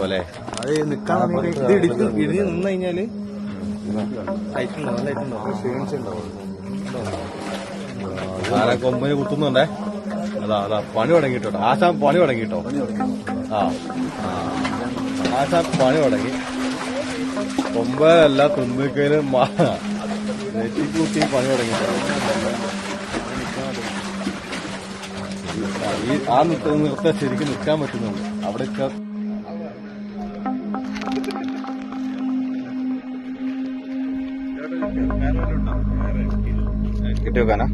ചിലപ്പോ അല്ലേ? അത് നിക്കാൻ ഇടിഞ്ഞ് നിന്ന് കഴിഞ്ഞാല് ആന കൊമ്പിന് കുത്തുന്നുണ്ടേ. അതാ പണി തുടങ്ങിട്ടോ. ആശാൻ പണി തുടങ്ങിട്ടോ. ആശാൻ പണി തുടങ്ങി. കൊമ്പല്ല തുമ്പിക്കയില് നെറ്റിക്കൂട്ടി പണി തുടങ്ങിട്ടോ. ആ നിർത്താൻ ശരിക്കും നിൽക്കാൻ പറ്റുന്നുണ്ട്. അവിടെയൊക്കെ കിട്ടി വെക്കാനാ?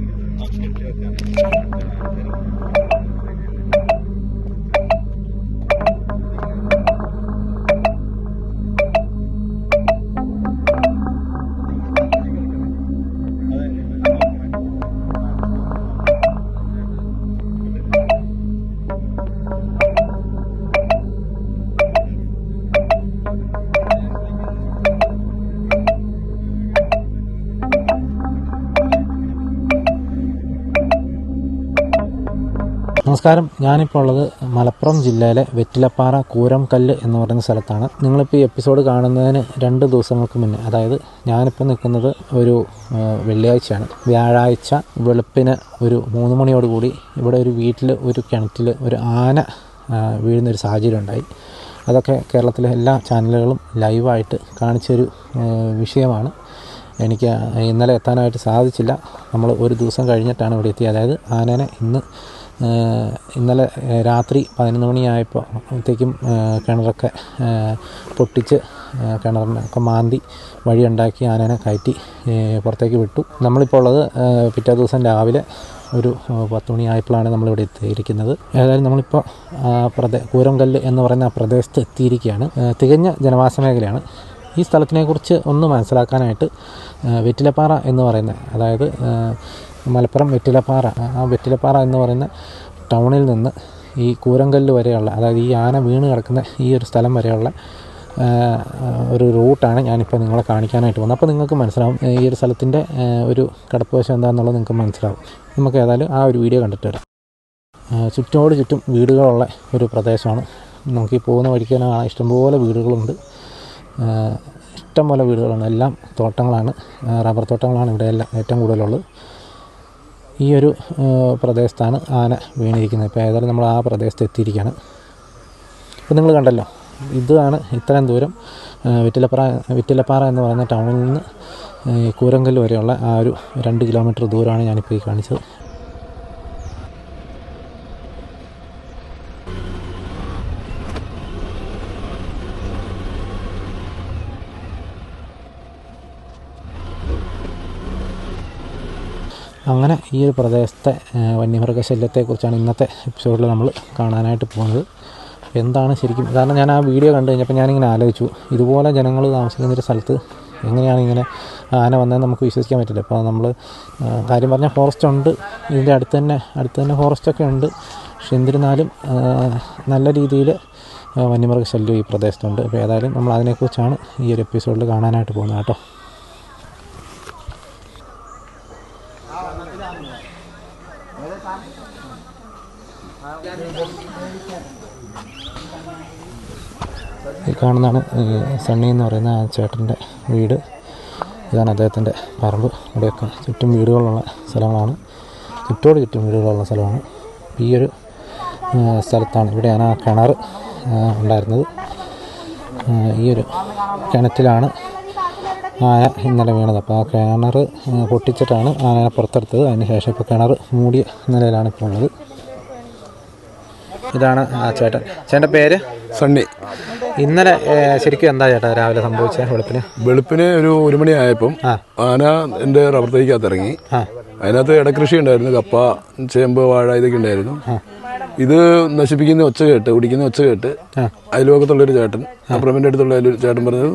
നമസ്കാരം. ഞാനിപ്പോൾ ഉള്ളത് മലപ്പുറം ജില്ലയിലെ വെറ്റിലപ്പാറ കൂരംകല്ല് എന്ന് പറയുന്ന സ്ഥലത്താണ്. നിങ്ങളിപ്പോൾ ഈ എപ്പിസോഡ് കാണുന്നതിന് 2 ദിവസങ്ങൾക്ക് മുന്നേ, അതായത് ഞാനിപ്പോൾ നിൽക്കുന്നത് ഒരു വെള്ളിയാഴ്ചയാണ്. വ്യാഴാഴ്ച വെളുപ്പിന് ഒരു 3 മണിയോടുകൂടി ഇവിടെ ഒരു വീട്ടിൽ ഒരു കിണറ്റിൽ ഒരു ആന വീഴുന്നൊരു സാഹചര്യം ഉണ്ടായി. അതൊക്കെ കേരളത്തിലെ എല്ലാ ചാനലുകളും ലൈവായിട്ട് കാണിച്ചൊരു വിഷയമാണ്. എനിക്ക് ഇന്നലെ എത്താനായിട്ട് സാധിച്ചില്ല. നമ്മൾ ഒരു ദിവസം കഴിഞ്ഞിട്ടാണ് ഇവിടെ എത്തിയത്. അതായത് ആനേനെ ഇന്നലെ രാത്രി 11 മണിയായപ്പോഴത്തേക്കും കിണറൊക്കെ പൊട്ടിച്ച് കിണറിനൊക്കെ മാന്തി വഴിയുണ്ടാക്കി ആനേനെ കയറ്റി പുറത്തേക്ക് വിട്ടു. നമ്മളിപ്പോൾ ഉള്ളത് പിറ്റേ ദിവസം രാവിലെ ഒരു 10 മണിയായപ്പോഴാണ് നമ്മളിവിടെ എത്തിയിരിക്കുന്നത്. ഏതായാലും നമ്മളിപ്പോൾ കൂരംകല്ല് എന്ന് പറയുന്ന ആ പ്രദേശത്ത് എത്തിയിരിക്കുകയാണ്. തികഞ്ഞ ജനവാസ മേഖലയാണ്. ഈ സ്ഥലത്തിനെക്കുറിച്ച് ഒന്ന് മനസ്സിലാക്കാനായിട്ട് വെറ്റിലപ്പാറ എന്ന് പറയുന്ന, അതായത് മലപ്പുറം വെറ്റിലപ്പാറ, ആ വെറ്റിലപ്പാറ എന്ന് പറയുന്ന ടൗണിൽ നിന്ന് ഈ കൂരംകല്ല് വരെയുള്ള, അതായത് ഈ ആന വീണ് കിടക്കുന്ന ഈ ഒരു സ്ഥലം വരെയുള്ള ഒരു റൂട്ടാണ് ഞാനിപ്പോൾ നിങ്ങളെ കാണിക്കാനായിട്ട് വന്നത്. അപ്പോൾ നിങ്ങൾക്ക് മനസ്സിലാവും ഈ ഒരു സ്ഥലത്തിൻ്റെ ഒരു കിടപ്പുവശം എന്താണെന്നുള്ളത് നിങ്ങൾക്ക് മനസ്സിലാവും. നമുക്ക് ഏതായാലും ആ ഒരു വീഡിയോ കണ്ടിട്ട് വരാം. ചുറ്റോട് ചുറ്റും വീടുകളുള്ള ഒരു പ്രദേശമാണ്. നമുക്ക് ഈ പോകുന്ന വഴിക്ക് തന്നെ ഇഷ്ടംപോലെ വീടുകളുണ്ട്. ഇഷ്ടംപോലെ വീടുകളാണ്. എല്ലാം തോട്ടങ്ങളാണ്, റബ്ബർ തോട്ടങ്ങളാണ് ഇവിടെയെല്ലാം ഏറ്റവും കൂടുതലുള്ളത്. ഈ ഒരു പ്രദേശത്താണ് ആന വീണിരിക്കുന്നത്. ഇപ്പോൾ ഏതായാലും നമ്മൾ ആ പ്രദേശത്ത് എത്തിയിരിക്കുകയാണ്. ഇപ്പോൾ നിങ്ങൾ കണ്ടല്ലോ, ഇതാണ് ഇത്രയും ദൂരം വെറ്റിലപ്പാറ എന്ന് പറയുന്ന ടൗണിൽ നിന്ന് കൂരംകല്ല് വരെയുള്ള ആ ഒരു 2 കിലോമീറ്റർ ദൂരമാണ് ഞാനിപ്പോൾ ഈ കാണിച്ചത്. അങ്ങനെ ഈ ഒരു പ്രദേശത്തെ വന്യമൃഗശല്യത്തെക്കുറിച്ചാണ് ഇന്നത്തെ എപ്പിസോഡിൽ നമ്മൾ കാണാനായിട്ട് പോകുന്നത്. എന്താണ് ശരിക്കും, കാരണം ഞാൻ ആ വീഡിയോ കണ്ടു കഴിഞ്ഞപ്പോൾ ഞാനിങ്ങനെ ആലോചിച്ചു, ഇതുപോലെ ജനങ്ങൾ താമസിക്കുന്നൊരു സ്ഥലത്ത് എങ്ങനെയാണ് ഇങ്ങനെ ആന വന്നതെന്ന് നമുക്ക് വിശ്വസിക്കാൻ പറ്റില്ല. അപ്പോൾ നമ്മൾ കാര്യം പറഞ്ഞാൽ ഫോറസ്റ്റ് ഉണ്ട്, ഇതിൻ്റെ അടുത്ത് തന്നെ ഫോറസ്റ്റൊക്കെ ഉണ്ട്. പക്ഷെ എന്നിരുന്നാലും നല്ല രീതിയിൽ വന്യമൃഗശല്യം ഈ പ്രദേശത്തുണ്ട്. അപ്പോൾ ഏതായാലും നമ്മൾ അതിനെക്കുറിച്ചാണ് ഈ ഒരു എപ്പിസോഡിൽ കാണാനായിട്ട് പോകുന്നത് കേട്ടോ. ഈ കാണുന്നതാണ് സണ്ണി എന്ന് പറയുന്ന ആ ചേട്ടൻ്റെ വീട്. ഇതാണ് അദ്ദേഹത്തിൻ്റെ പറമ്പ്. ഇവിടെയൊക്കെ ചുറ്റും വീടുകളുള്ള സ്ഥലങ്ങളാണ്, ചുറ്റോട് ചുറ്റും വീടുകളുള്ള സ്ഥലമാണ്. ഈ ഒരു സ്ഥലത്താണ്, ഇവിടെയാണ് ആ കിണർ ഉണ്ടായിരുന്നത്. ഈ ഒരു കിണറ്റിലാണ് ആന ഇന്നലെ വീണത്. അപ്പോൾ ആ കിണർ പൊട്ടിച്ചിട്ടാണ് ആനയെ പുറത്തെടുത്തത്. അതിനുശേഷം ഇപ്പോൾ കിണർ മൂടിയ നിലയിലാണ് ഇപ്പോൾ ഉള്ളത്. ഇതാണ് ആ ചേട്ടൻ്റെ പേര് സണ്ണി. ഇന്നലെ ശരിക്കും എന്താ ചേട്ടാ രാവിലെ സംഭവിച്ചത്? വെളുപ്പിന് ഒരു 1 മണിയായപ്പം ആന എൻ്റെ റബ്ബർ തൈക്കകത്ത് ഇറങ്ങി. അതിനകത്ത് ഇടകൃഷി ഉണ്ടായിരുന്നു, കപ്പ, ചേമ്പ്, വാഴ ഇതൊക്കെ ഉണ്ടായിരുന്നു. ഇത് നശിപ്പിക്കുന്ന ഒച്ച കേട്ട്, കുടിക്കുന്ന ഒച്ച കേട്ട് അയൽവക്കത്തുള്ളൊരു ചേട്ടൻ, അപ്പുറമിൻ്റെ അടുത്തുള്ള ഒരു ചേട്ടൻ പറഞ്ഞത്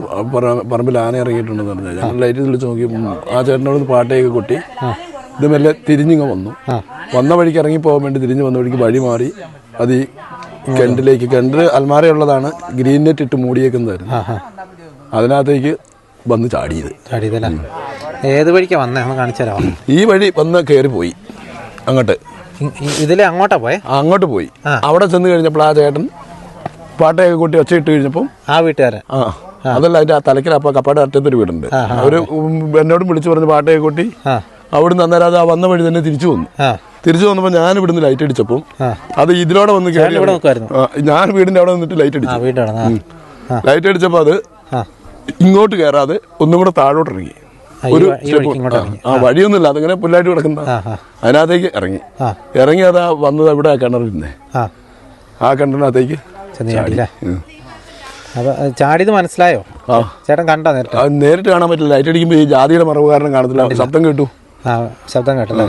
പറമ്പിൽ ആന ഇറങ്ങിയിട്ടുണ്ടെന്ന് പറഞ്ഞാൽ ഞങ്ങൾ ലൈറ്റ് തെളിച്ച് നോക്കി ആ ചേട്ടനോട് പാട്ടയൊക്കെ കൊട്ടി ഇത് മെല്ലെ തിരിഞ്ഞിങ്ങ് വന്നു. വന്ന വഴിക്ക് ഇറങ്ങി പോകാൻ വേണ്ടി തിരിഞ്ഞ് വന്ന വഴിക്ക് വഴി മാറി അത് ഈ കിണർ അൽമാരയുള്ളതാണ്, ഗ്രീൻ നെറ്റ് ഇട്ട് മൂടിയേക്കുന്നതായിരുന്നു. അതിനകത്തേക്ക് വന്ന് ചാടിയതല്ല. ഏത് വഴിക്കാ വന്നേ ഒന്ന് കാണിച്ചു തരാമോ? ഈ വഴി വന്ന് കയറി പോയി അങ്ങോട്ട്. ഇതിലെ അങ്ങോട്ടാ പോയെ? അങ്ങോട്ട് പോയി. അവിടെ ചെന്ന് കഴിഞ്ഞപ്പോൾ ആ ചേട്ടൻ പാട്ടയൊക്കെ കൂട്ടി ഒച്ച ഇട്ട് കഴിഞ്ഞപ്പം ആ വീട്ടുകാരൻ അതല്ല അതിന്റെ തലയ്ക്കൽ അപ്പൊ കപ്പാട് അറ്റത്തൊരു വീടുണ്ട്. അവര് എന്നോടും വിളിച്ചു പറഞ്ഞ് പാട്ടയൊക്കെ കൂട്ടി അവിടുന്ന് അന്നേരം അത് ആ വന്ന വഴി തന്നെ തിരിച്ചു വന്നു. തിരിച്ചു വന്നപ്പോ ഞാൻ ഇവിടുന്ന് ലൈറ്റ് അടിച്ചപ്പം അത് ഇതിലൂടെ വന്ന് കയറി. ഞാൻ വീടിന്റെ അവിടെ നിന്നിട്ട് ലൈറ്റ് അടിച്ചു. ലൈറ്റ് അടിച്ചപ്പോ അത് ഇങ്ങോട്ട് കയറാതെ ഒന്നും കൂടെ താഴോട്ട് ഇറങ്ങി. ഒരു വഴിയൊന്നുമില്ല, അതിങ്ങനെ പുല്ലായിട്ട് കിടക്കുന്ന അതിനകത്തേക്ക് ഇറങ്ങി അതാ വന്നത് അവിടെ കിണറിരുന്നേ. ആ കിണറിനകത്തേക്ക് ചാടിയത് മനസ്സിലായോ? ചേട്ടൻ കണ്ടോ? നേരിട്ട് കാണാൻ പറ്റില്ല. ലൈറ്റ് അടിക്കുമ്പോ ഈ ജാതിയുടെ മറവ് കാരണം കാണത്തില്ല. ശബ്ദം കേട്ടു. ശബ്ദം കേട്ടല്ലേ?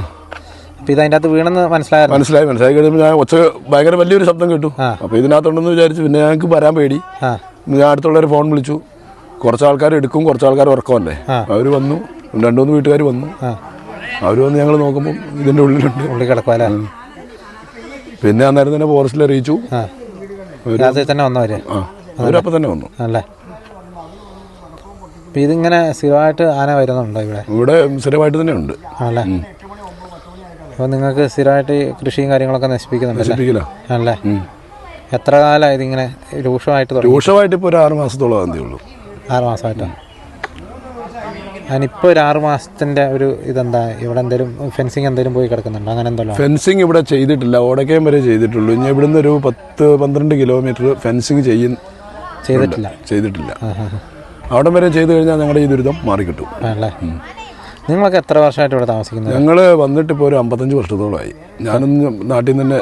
അപ്പൊ ഇത് അതിന്റെ അകത്ത് വീണെന്ന് മനസ്സിലായി. കഴിഞ്ഞപ്പോൾ ഞാൻ ഒച്ച ഭയങ്കര വലിയൊരു ശബ്ദം കേട്ടു. അപ്പൊ ഇതിനകത്തുണ്ടെന്ന് വിചാരിച്ചു. പിന്നെ ഞങ്ങൾക്ക് വരാൻ പേടി. ഞാൻ അടുത്തുള്ളവർ ഫോൺ വിളിച്ചു. കുറച്ച് ആൾക്കാർ എടുക്കും, കുറച്ച് ആൾക്കാർ ഉറക്കമല്ലേ. അവര് വന്നു, 2-3 വീട്ടുകാർ വന്നു. അവര് വന്ന് ഞങ്ങൾ നോക്കുമ്പോൾ ഇതിന്റെ ഉള്ളിൽ കിടക്കുമല്ലേ. പിന്നെ അന്നേരം തന്നെ ഫോറസ്റ്റിൽ അറിയിച്ചു. അവരപ്പം തന്നെ വന്നു അല്ലേ. ഇതിങ്ങനെ സ്ഥിരമായിട്ട് ആന വരുന്നുണ്ടോ ഇവിടെ? സ്ഥിരമായിട്ട് തന്നെ ഉണ്ട് അല്ലേ. അപ്പോൾ നിങ്ങൾക്ക് സ്ഥിരമായിട്ട് കൃഷിയും കാര്യങ്ങളൊക്കെ നശിപ്പിക്കുന്നുണ്ടല്ലേ അല്ലേ? എത്ര കാലമായി ഇതിങ്ങനെ രൂക്ഷമായിട്ട്? ഇപ്പോൾ ഒരു 6 മാസത്തോളം ആകുന്നേ ഉള്ളൂ. 6 മാസമായിട്ടോ? അതിനിപ്പോൾ ഒരു 6 മാസത്തിൻ്റെ ഒരു ഇതെന്താ? ഇവിടെ എന്തെങ്കിലും ഫെൻസിങ് എന്തെങ്കിലും പോയി കിടക്കുന്നുണ്ടോ? അങ്ങനെ എന്തല്ലോ? ഫെൻസിങ് ഇവിടെ ചെയ്തിട്ടില്ല. ഓടക്കയം വരെ ചെയ്തിട്ടുള്ളൂ. ഇനി ഇവിടുന്ന് ഒരു 10-12 കിലോമീറ്റർ ഫെൻസിങ് ചെയ്തിട്ടില്ല. അവിടെ വരെ ചെയ്ത് കഴിഞ്ഞാൽ ഞങ്ങളുടെ ഈ ദുരിതം മാറിക്കിട്ടും. നിങ്ങളൊക്കെ എത്ര വർഷമായിട്ട് ഇവിടെ താമസിക്കുന്നത്? ഞങ്ങൾ വന്നിട്ട് ഇപ്പോൾ ഒരു 55 വർഷത്തോളമായി. ഞാനൊന്ന് നാട്ടിൽ നിന്ന് തന്നെ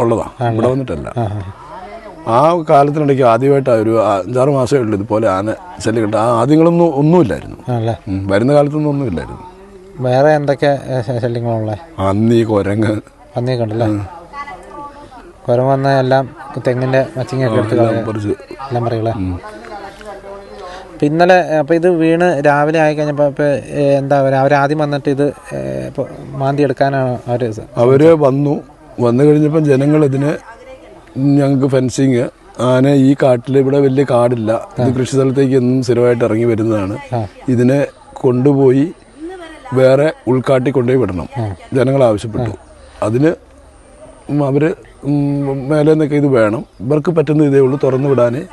ഉള്ളതാ, ഇവിടെ വന്നിട്ടല്ല. ആ കാലത്തിനിടയ്ക്ക് ആദ്യമായിട്ട് ഒരു 5-6 മാസമേ ഉള്ളൂ ഇതുപോലെ ആന ശല്യം കിട്ടും. ആദ്യങ്ങളൊന്നും ഒന്നുമില്ലായിരുന്നു. വരുന്ന കാലത്തൊന്നും ഒന്നുമില്ലായിരുന്നു. വേറെ എന്തൊക്കെ ശല്യങ്ങളുള്ളത്? പന്നി, കുരങ്ങ്. പന്നിയൊക്കെ ഉണ്ടല്ലേ? കുരങ്ങ് വന്ന എല്ലാം തെങ്ങിന്റെ മച്ചിങ്ങൊക്കെ എടുത്ത് എല്ലാം പറയുകളെ. ഇന്നലെ അപ്പോൾ ഇത് വീണ് രാവിലെ ആയിക്കഴിഞ്ഞപ്പോൾ ഇപ്പോൾ എന്താ പറയുക, അവരാദ്യം വന്നിട്ട് ഇത് മാന്തി എടുക്കാനാണ് അവർ വന്നു കഴിഞ്ഞപ്പം ജനങ്ങൾ ഇതിന് ഞങ്ങൾക്ക് ഫെൻസിങ്, ആന ഈ കാട്ടിൽ ഇവിടെ വലിയ കാടില്ല, ഇത് കൃഷി സ്ഥലത്തേക്ക് എന്നും സ്ഥിരമായിട്ട് ഇറങ്ങി വരുന്നതാണ്, ഇതിനെ കൊണ്ടുപോയി വേറെ ഉൾക്കാട്ടി കൊണ്ടുപോയി വിടണം ജനങ്ങൾ ആവശ്യപ്പെട്ടു. അതിന് അവർ മേലെ നിന്നൊക്കെ ഇത് വേണം, ഇവർക്ക് പറ്റുന്ന ഇതേ ഉള്ളൂ, തുറന്നു വിടാനേ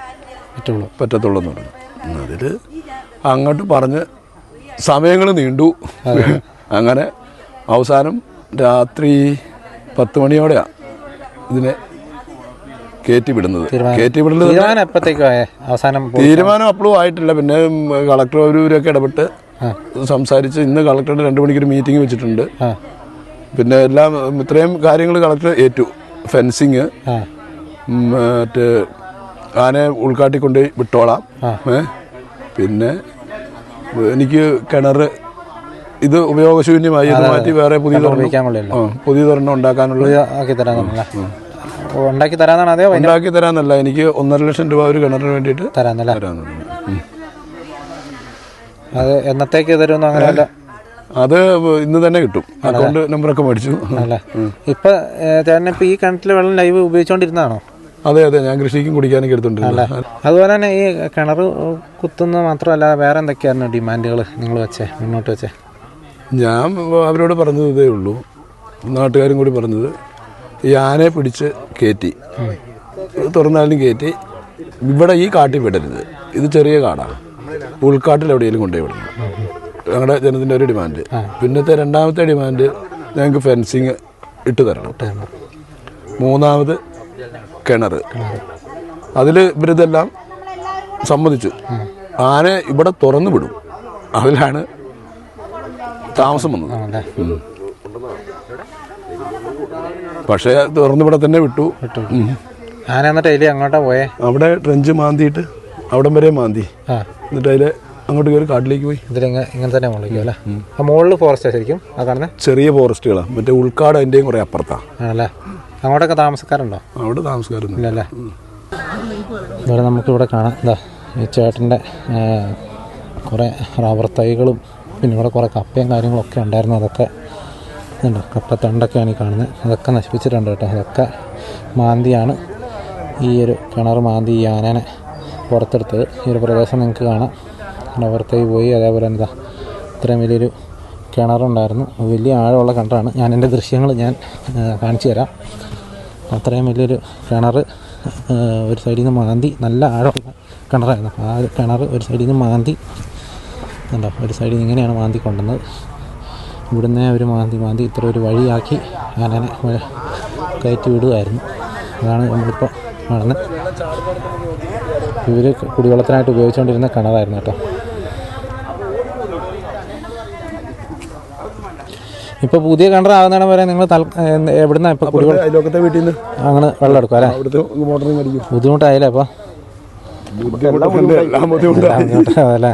പറ്റത്തുള്ളൂ എന്ന് പറഞ്ഞു. അതിൽ അങ്ങോട്ട് പറഞ്ഞ് സമയങ്ങൾ നീണ്ടു. അങ്ങനെ അവസാനം രാത്രി 10 മണിയോടെയാണ് ഇതിനെ കയറ്റി വിടുന്നത്. തീരുമാനം അപ്പോഴും ആയിട്ടില്ല. പിന്നെ കളക്ടർ അവരൊക്കെ ഇടപെട്ട് സംസാരിച്ച് ഇന്ന് കളക്ടറുടെ 2 മണിക്കൊരു മീറ്റിംഗ് വെച്ചിട്ടുണ്ട്. പിന്നെ എല്ലാം ഇത്രയും കാര്യങ്ങൾ കളക്ടർ ഏറ്റു. ഫെൻസിങ്, മറ്റേ ആനയെ ഉൾക്കാട്ടിക്കൊണ്ട് വിട്ടോളാം, പിന്നെ എനിക്ക് കിണർ ഇത് ഉപയോഗശൂന്യമായി ഇത് മാറ്റി വേറെ പുതിയതൊരെണ്ണം ഉണ്ടാക്കാനുള്ള ഉണ്ടാക്കി തരാന്നല്ല, എനിക്ക് 1.5 ലക്ഷം രൂപ ഒരു കിണറിന് വേണ്ടിയിട്ട് തരാന്നല്ല. അത് എന്നത്തേക്ക് തരുമെന്ന് അങ്ങനെയല്ല, അത് ഇന്ന് തന്നെ കിട്ടും. അക്കൗണ്ട് നമ്പറൊക്കെ മേടിച്ചു. ഇപ്പൊ ചേട്ടനിപ്പോ ഈ കിണറ്റിൽ വെള്ളം ലൈവ് ഉപയോഗിച്ചോണ്ടിരുന്നതാണോ? അതെ, ഞാൻ കൃഷിക്കും കുടിക്കാനൊക്കെ എടുത്തോണ്ടിരുന്നു. അതുപോലെ തന്നെ ഈ കിണർ കുത്തുന്നത് മാത്രമല്ല വേറെ എന്തൊക്കെയായിരുന്നു ഡിമാൻഡുകൾ നിങ്ങൾ മുന്നോട്ട് വെച്ചേ? ഞാൻ അവരോട് പറഞ്ഞത് ഇതേ ഉള്ളൂ, നാട്ടുകാരും കൂടി പറഞ്ഞത്, ഈ ആനയെ പിടിച്ച് കയറ്റി തുറന്നാലും കയറ്റി ഇവിടെ ഈ കാട്ടിൽ വിടരുത്, ഇത് ചെറിയ കാടാണ്, ഉൾക്കാട്ടിൽ എവിടെയെങ്കിലും കൊണ്ടുപോയി വിടണം. ഞങ്ങളുടെ ജനത്തിൻ്റെ ഒരു ഡിമാൻഡ്. പിന്നത്തെ രണ്ടാമത്തെ ഡിമാൻഡ് ഞങ്ങൾക്ക് ഫെൻസിങ് ഇട്ട് തരണം. മൂന്നാമത് കിണർ. അതിൽ ഇവരിതെല്ലാം സമ്മതിച്ചു. ആന ഇവിടെ തുറന്നു വിടും, അതിലാണ് താമസം വന്നത്. പക്ഷേ തുറന്നിവിടെ തന്നെ വിട്ടു. ആന എന്നിട്ട് അങ്ങോട്ടാ പോയേ? അവിടെ ട്രെഞ്ച് മാന്തിയിട്ട് അവിടം വരെ മാന്തി, എന്നിട്ട് അതിൽ അങ്ങോട്ട് കയറി കാട്ടിലേക്ക് പോയി. ഇങ്ങനെ തന്നെ മുകളിലേക്കല്ലേ? മുകളിൽ ഫോറസ്റ്റ് ശരിക്കും കാണുന്നത് ചെറിയ ഫോറസ്റ്റുകളാണ്. മറ്റേ ഉൾക്കാട് അതിൻ്റെയും കുറേ അപ്പുറത്താണ്. ആണല്ലേ? അങ്ങോട്ടൊക്കെ താമസക്കാരുണ്ടോ? അവിടെ താമസക്കാരൊന്നും ഇല്ലല്ലേ? ഇവിടെ നമുക്കിവിടെ കാണാം, എന്താ ഈ ചേട്ടൻ്റെ കുറേ റബ്ബർ തൈകളും പിന്നെ ഇവിടെ കുറേ കപ്പയും കാര്യങ്ങളൊക്കെ ഉണ്ടായിരുന്നു. അതൊക്കെ ഇതുണ്ടോ, കപ്പത്തണ്ടൊക്കെയാണ് ഈ കാണുന്നത്. അതൊക്കെ നശിപ്പിച്ചിട്ടുണ്ട് കേട്ടോ. അതൊക്കെ മാന്തിയാണ് ഈ ഒരു കിണർ മാന്തി ഈ ആനേനെ പുറത്തെടുത്തത്. ഈ ഒരു പ്രദേശം നിങ്ങൾക്ക് കാണാം, റബ്ബർ തൈ പോയി. അതേപോലെ എന്താ ഇത്രയും വലിയൊരു കിണറുണ്ടായിരുന്നു, വലിയ ആഴമുള്ള കിണറാണ്. ഞാൻ എൻ്റെ ദൃശ്യങ്ങൾ കാണിച്ചു തരാം. അത്രയും വലിയൊരു കിണർ ഒരു സൈഡിൽ നിന്ന് മാന്തി, നല്ല ആഴമുള്ള കിണറായിരുന്നു. ആ കിണർ ഒരു സൈഡിൽ നിന്ന് മാന്തി ഉണ്ടോ, ഒരു സൈഡിൽ നിന്ന് ഇങ്ങനെയാണ് മാന്തി കൊണ്ടുവന്നത്. ഇവിടുന്ന് അവർ മാന്തി ഇത്ര ഒരു വഴിയാക്കി അങ്ങനെ കയറ്റി വിടുമായിരുന്നു. അതാണ് നമ്മളിപ്പോൾ കാണുന്നത്. ഇവർ കുടിവെള്ളത്തിനായിട്ട് ഉപയോഗിച്ചുകൊണ്ടിരുന്ന കിണറായിരുന്നു കേട്ടോ. ഇപ്പോൾ പുതിയ കിണറാകുന്നിടം വരെ നിങ്ങൾ എവിടുന്ന ഇപ്പോൾ കുടിവെള്ളം അയൽവക്കത്തെ വീട്ടിൽ നിന്ന് അങ്ങനെ വെള്ളം എടുക്കും അല്ലേ? അവിടുത്തെ മോട്ടറിൽ മേടിക്കും. ബുദ്ധിമുട്ടായില്ലേ അപ്പോൾ? അതല്ലേ.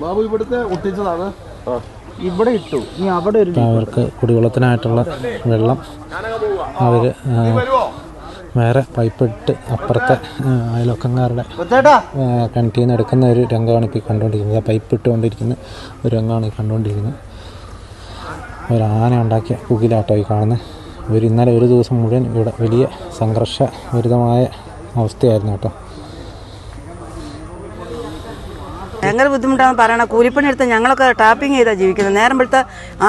ബാബു ഇവിടുത്തെ ഒട്ടിച്ചതാണ്, ഇവിടെ ഇട്ടു. ഇനി അവിടെ ഒരു അവർക്ക് കുടിവെള്ളത്തിനായിട്ടുള്ള വെള്ളം അവർ വേറെ പൈപ്പ് ഇട്ട് അപ്പുറത്തെ അയൽവക്കക്കാരുടെ കിണറ്റിൽ നിന്ന് എടുക്കുന്ന ഒരു രംഗമാണ് ഇപ്പോൾ കണ്ടുകൊണ്ടിരിക്കുന്നത്. പൈപ്പ് ഇട്ടുകൊണ്ടിരിക്കുന്ന ഒരു രംഗമാണ് ഈ കണ്ടുകൊണ്ടിരിക്കുന്നത്. ഒരു ആന ഉണ്ടാക്കിയ പുകിലാട്ടോ ഈ കാണുന്നത്. ഇന്നലെ ഒരു ദിവസം മുഴുവൻ ഇവിടെ വലിയ സംഘർഷഭരിതമായ അവസ്ഥയായിരുന്നു കേട്ടോ. ഭയങ്കര ബുദ്ധിമുട്ടാണെന്ന് പറയണം. കൂലിപ്പണി എടുത്ത് ഞങ്ങളൊക്കെ ടാപ്പിംഗ് ചെയ്താണ് ജീവിക്കുന്നത്. നേരം വെളുത്ത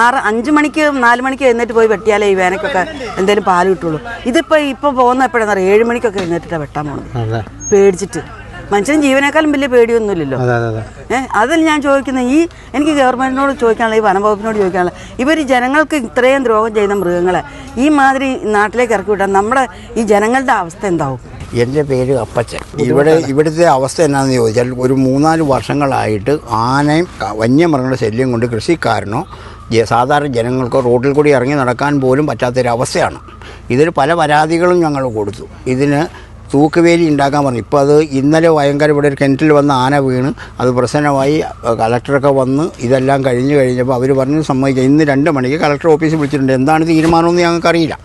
5 മണിക്ക് 4 മണിക്ക് എഴുന്നേറ്റ് പോയി വെട്ടിയാലേ ഈ വേനക്കൊക്കെ എന്തെങ്കിലും പാല് കിട്ടുള്ളൂ. ഇപ്പോൾ പോകുന്ന എപ്പോഴാണെന്ന് അറിയാം, 7 മണിക്കൊക്കെ എഴുന്നേറ്റിട്ടാണ് വെട്ടാൻ പോകുന്നത്, പേടിച്ചിട്ട്. മനുഷ്യൻ ജീവനേക്കാളും വലിയ പേടിയൊന്നുമില്ലല്ലോ. അതിൽ ഞാൻ ചോദിക്കുന്നത്, എനിക്ക് ഗവൺമെൻറ്റിനോട് ചോദിക്കാനുള്ള, ഈ വനംവകുപ്പിനോട് ചോദിക്കാനുള്ള, ഇവർ ജനങ്ങൾക്ക് ഇത്രയും ദ്രോഹം ചെയ്യുന്ന മൃഗങ്ങളെ ഈ മാതിരി നാട്ടിലേക്ക് ഇറക്കി വിട്ടാൽ നമ്മുടെ ഈ ജനങ്ങളുടെ അവസ്ഥ എന്താവും? എൻ്റെ പേര് അപ്പച്ചൻ. ഇവിടുത്തെ അവസ്ഥ എന്നാന്ന് ചോദിച്ചാൽ, ഒരു 3-4 വർഷങ്ങളായിട്ട് ആനയും വന്യമൃഗങ്ങളുടെ ശല്യം കൊണ്ട് കൃഷിക്കാരനോ സാധാരണ ജനങ്ങൾക്കോ റോഡിൽ കൂടി ഇറങ്ങി നടക്കാൻ പോലും പറ്റാത്തൊരവസ്ഥയാണ്. ഇതിന് പല പരാതികളും ഞങ്ങൾ കൊടുത്തു. ഇതിന് തൂക്കുവേലി ഉണ്ടാക്കാൻ പറഞ്ഞു. ഇപ്പോൾ അത് ഇന്നലെ ഭയങ്കര ഇവിടെ ഒരു കിണറ്റിൽ വന്ന് ആന വീണ് അത് പ്രശ്നമായി. കളക്ടറൊക്കെ വന്ന് ഇതെല്ലാം കഴിഞ്ഞപ്പോൾ അവർ പറഞ്ഞു സമ്മതിക്കുക. ഇന്ന് 2 മണിക്ക് കളക്ടർ ഓഫീസിൽ വിളിച്ചിട്ടുണ്ട്. എന്താണ് തീരുമാനമെന്ന് ഞങ്ങൾക്കറിയില്ല.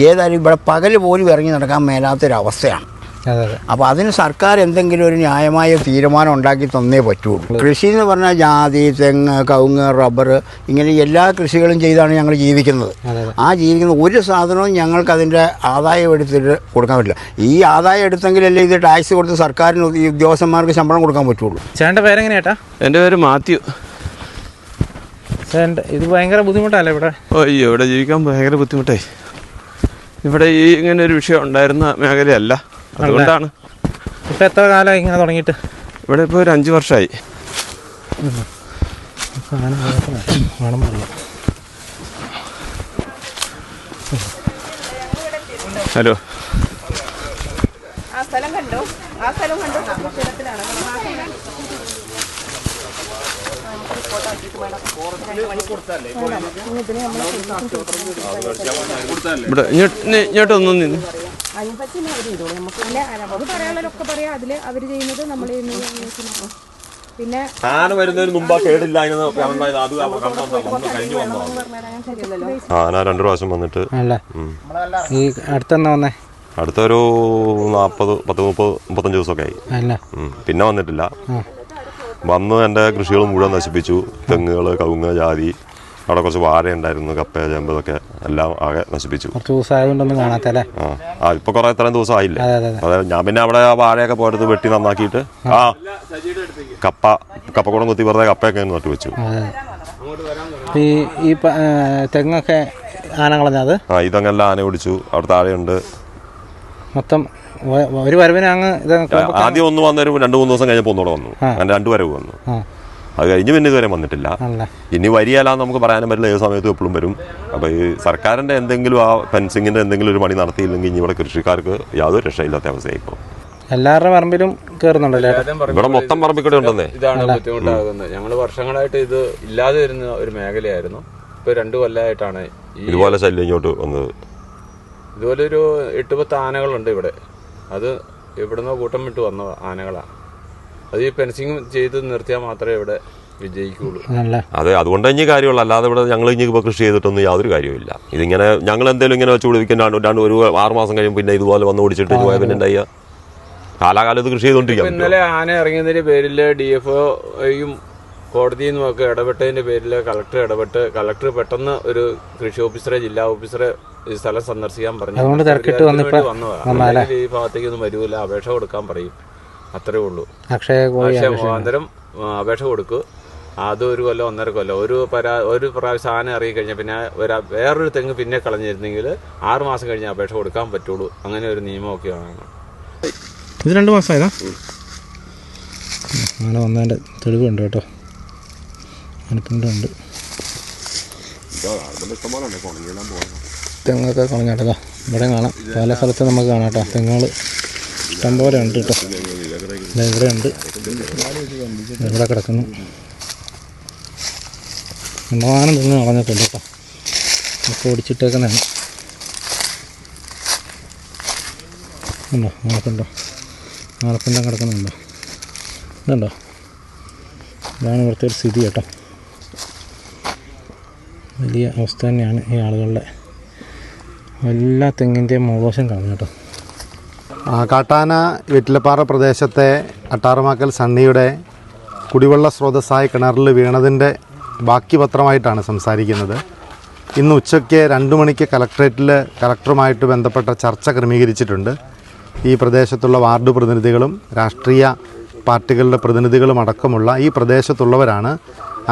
ഏതായാലും ഇവിടെ പകൽ പോലും ഇറങ്ങി നടക്കാൻ മേലാത്തൊരവസ്ഥയാണ്. അപ്പോൾ അതിന് സർക്കാർ എന്തെങ്കിലും ഒരു ന്യായമായ തീരുമാനം ഉണ്ടാക്കി തന്നേ പറ്റുള്ളൂ. കൃഷി എന്ന് പറഞ്ഞാൽ ജാതി, തെങ്ങ്, കവുങ്ങ്, റബ്ബർ, ഇങ്ങനെ എല്ലാ കൃഷികളും ചെയ്താണ് ഞങ്ങൾ ജീവിക്കുന്നത്. ആ ജീവിക്കുന്ന ഒരു സാധനവും ഞങ്ങൾക്ക് അതിൻ്റെ ആദായം എടുത്തിട്ട് കൊടുക്കാൻ പറ്റില്ല. ഈ ആദായം എടുത്തെങ്കിലല്ലേ ഇത് ടാക്സ് കൊടുത്ത് സർക്കാരിന് ഈ ഉദ്യോഗസ്ഥന്മാർക്ക് ശമ്പളം കൊടുക്കാൻ പറ്റുള്ളൂ. ചേട്ടൻ്റെ പേരെങ്ങനെയാട്ടാ? എൻ്റെ പേര് മാത്യു. ഇത് ഭയങ്കര ബുദ്ധിമുട്ടല്ലേ ഇവിടെ? അയ്യോ, ഇവിടെ ജീവിക്കാൻ ഭയങ്കര ബുദ്ധിമുട്ടായി. ഇവിടെ ഇങ്ങനെ ഒരു വിഷയം ഉണ്ടായിരുന്ന മേഖലയല്ല, അതുകൊണ്ടാണ്. ഇപ്പം എത്ര കാലമായി ഇങ്ങനെ തുടങ്ങിയിട്ട്? ഇവിടെ ഇപ്പോൾ ഒരു 5 വർഷമായി. ഹലോ, ഇവിടെ ഇങ്ങോട്ടൊന്നും നിന്ന് പിന്നെ ആന വരുന്നതിന് മുമ്പ് കേടില്ല. ആന 2 പ്രാവശ്യം വന്നിട്ട് ഈ അടുത്തെന്നാ വന്നേ? അടുത്തൊരു 40-35 ദിവസമൊക്കെ ആയി. പിന്നെ വന്നിട്ടില്ല. വന്ന് എൻ്റെ കൃഷികൾ മുഴുവൻ നശിപ്പിച്ചു. തെങ്ങുകൾ, കവുങ്ങ്, ജാതി, അവിടെ കുറച്ച് വാഴ ഉണ്ടായിരുന്നു, കപ്പ, ചേമ്പ്, ഇതൊക്കെ എല്ലാം ആകെ നശിപ്പിച്ചു. ഇപ്പൊ കുറെ ഇത്രയും ദിവസം ആയില്ല. അതായത് ഞാൻ പിന്നെ അവിടെ ആ വാഴയൊക്കെ പോയത് വെട്ടി നന്നാക്കിയിട്ട് കപ്പക്കൂടം കുത്തി വെറുതെ കപ്പയൊക്കെ നട്ടു വെച്ചു. ഈ തെങ്ങൊക്കെ ആന കളഞ്ഞത്? ഇതങ്ങെല്ലാം ആന ഓടിച്ചു. അവിടെ താഴെയുണ്ട് മൊത്തം ഒരു വരവിന് അങ്ങ്. ആദ്യം ഒന്ന് വന്നൊരു 2-3 ദിവസം കഴിഞ്ഞപ്പോൾ ഒന്നുകൂടെ വന്നു. അങ്ങനെ 2 വരവ് വന്നു. അത് കഴിഞ്ഞ് പിന്നെ ഇതുവരെ വന്നിട്ടില്ല. ഇനി വരികയല്ലാന്ന് നമുക്ക് പറയാനും പറ്റില്ല. ഏത് സമയത്തും എപ്പോഴും വരും. അപ്പോൾ ഈ സർക്കാരിൻ്റെ എന്തെങ്കിലും ആ ഫെൻസിങ്ങിൻ്റെ എന്തെങ്കിലും ഒരു പണി നടത്തിയില്ലെങ്കിൽ ഇനി ഇവിടെ കൃഷിക്കാർക്ക് യാതൊരു രക്ഷയില്ലാത്ത അവസ്ഥയായി. ഇപ്പോൾ എല്ലാവരുടെ പറമ്പിലും കയറുന്നുണ്ടല്ലേ? ഇവിടെ മൊത്തം പറമ്പിൽ കൂടെ ഉണ്ടെന്നേ. ഇതാണ് ബുദ്ധിമുട്ടാകുന്നത്. ഞങ്ങൾ വർഷങ്ങളായിട്ട് ഇത് ഇല്ലാതെ വരുന്ന ഒരു മേഖലയായിരുന്നു. ഇപ്പോൾ 2 കൊല്ലമായിട്ടാണ് ഇതുപോലെ ശല്യം ഇങ്ങോട്ട് വന്നത്. ഇതുപോലെ ഒരു 8-10 ആനകളുണ്ട് ഇവിടെ. അത് എവിടുന്നോ കൂട്ടം വിട്ട് വന്ന ആനകളാണ്. അത് ഈ ഫെൻസിങ് ചെയ്ത് നിർത്തിയാൽ മാത്രമേ ഇവിടെ വിജയിക്കുള്ളൂ. അതെ, അതുകൊണ്ട് ഇനി കാര്യമുള്ളൂ. അല്ലാതെ ഇവിടെ ഞങ്ങൾ ഇനി ഇപ്പോൾ കൃഷി ചെയ്തിട്ടൊന്നും യാതൊരു കാര്യമില്ല. ഇതിങ്ങനെ ഞങ്ങൾ എന്തെങ്കിലും ഇങ്ങനെ വെച്ച് പിടിപ്പിക്കാൻ ഒരു 6 മാസം കഴിയും പിന്നെ ഇതുപോലെ വന്ന് ഓടിച്ചിട്ട് പോയാൽ പിന്നെ ഉണ്ടായ കാലാകാലത്ത് കൃഷി ചെയ്തുകൊണ്ടിരിക്കും. ഇന്നലെ ആന ഇറങ്ങിയതിന്റെ പേരിൽ DFOയും കോടതിയിൽ നിന്നൊക്കെ ഇടപെട്ടതിന്റെ പേരിൽ കളക്ടർ ഇടപെട്ട് കളക്ടർ പെട്ടെന്ന് ഒരു കൃഷി ഓഫീസറെ, ജില്ലാ ഓഫീസറെ ഈ സ്ഥലം സന്ദർശിക്കാൻ പറഞ്ഞു. വന്നതാണ്. ഈ ഭാഗത്തേക്കൊന്നും വരൂല, അപേക്ഷ കൊടുക്കാൻ പറയും, അത്രേ ഉള്ളൂ. അക്ഷയ മുഖാന്തരം അപേക്ഷ കൊടുക്കുക. അത് 1 കൊല്ലം 1.5 കൊല്ലം ഒരു പ്രാവശ്യം ആന ഇറങ്ങി കഴിഞ്ഞാൽ പിന്നെ വേറൊരു തെങ്ങ് പിന്നെ കളഞ്ഞിരുന്നെങ്കിൽ 6 മാസം കഴിഞ്ഞ് അപേക്ഷ കൊടുക്കാൻ പറ്റുള്ളൂ. അങ്ങനെ ഒരു നിയമമൊക്കെയാണ്. ഇത് 2 മാസമായതാ ആന വന്നതിൻ്റെ തെളിവുണ്ട് കേട്ടോ. ആനപ്പിണ്ടുണ്ട്. തെങ്ങൊക്കെ കളഞ്ഞാട്ടോ. ഇവിടെ കാണാം, പല സ്ഥലത്ത് നമുക്ക് കാണാം കേട്ടോ. തെങ്ങുകൾ ഇഷ്ടംപോലെ ഉണ്ട് കേട്ടോ. ഇവിടെ ഉണ്ട്, ഇവിടെ കിടക്കുന്നു. ഉണ്ടാകാനും തെങ്ങ് കളഞ്ഞിട്ടുണ്ട് കേട്ടോ. ഒക്കെ ഓടിച്ചിട്ടേക്കുന്നതാണ്. ഉണ്ടോ ആലപ്പിണ്ടോ? ആലപ്പിണ്ടം കിടക്കുന്നുണ്ടോ? ഇതുണ്ടോ? ഇതാണ് ഇവിടുത്തെ ഒരു സ്ഥിതി കേട്ടോ. വലിയ അവസ്ഥ തന്നെയാണ് ഈ ആളുകളുടെ. എല്ലാ തെങ്ങിൻ്റെയും മോശം കളഞ്ഞു കേട്ടോ. കാട്ടാന വെറ്റിലപ്പാറ പ്രദേശത്തെ അട്ടാറുമാക്കൽ സണ്ണിയുടെ കുടിവെള്ള സ്രോതസ്സായ കിണറിൽ വീണതിൻ്റെ ബാക്കി പത്രമായിട്ടാണ് സംസാരിക്കുന്നത്. ഇന്ന് ഉച്ചയ്ക്ക് 2 മണിക്ക് കലക്ട്രേറ്റിൽ കലക്ടറുമായിട്ട് ബന്ധപ്പെട്ട ചർച്ച ക്രമീകരിച്ചിട്ടുണ്ട്. ഈ പ്രദേശത്തുള്ള വാർഡ് പ്രതിനിധികളും രാഷ്ട്രീയ പാർട്ടികളുടെ പ്രതിനിധികളും അടക്കമുള്ള ഈ പ്രദേശത്തുള്ളവരാണ്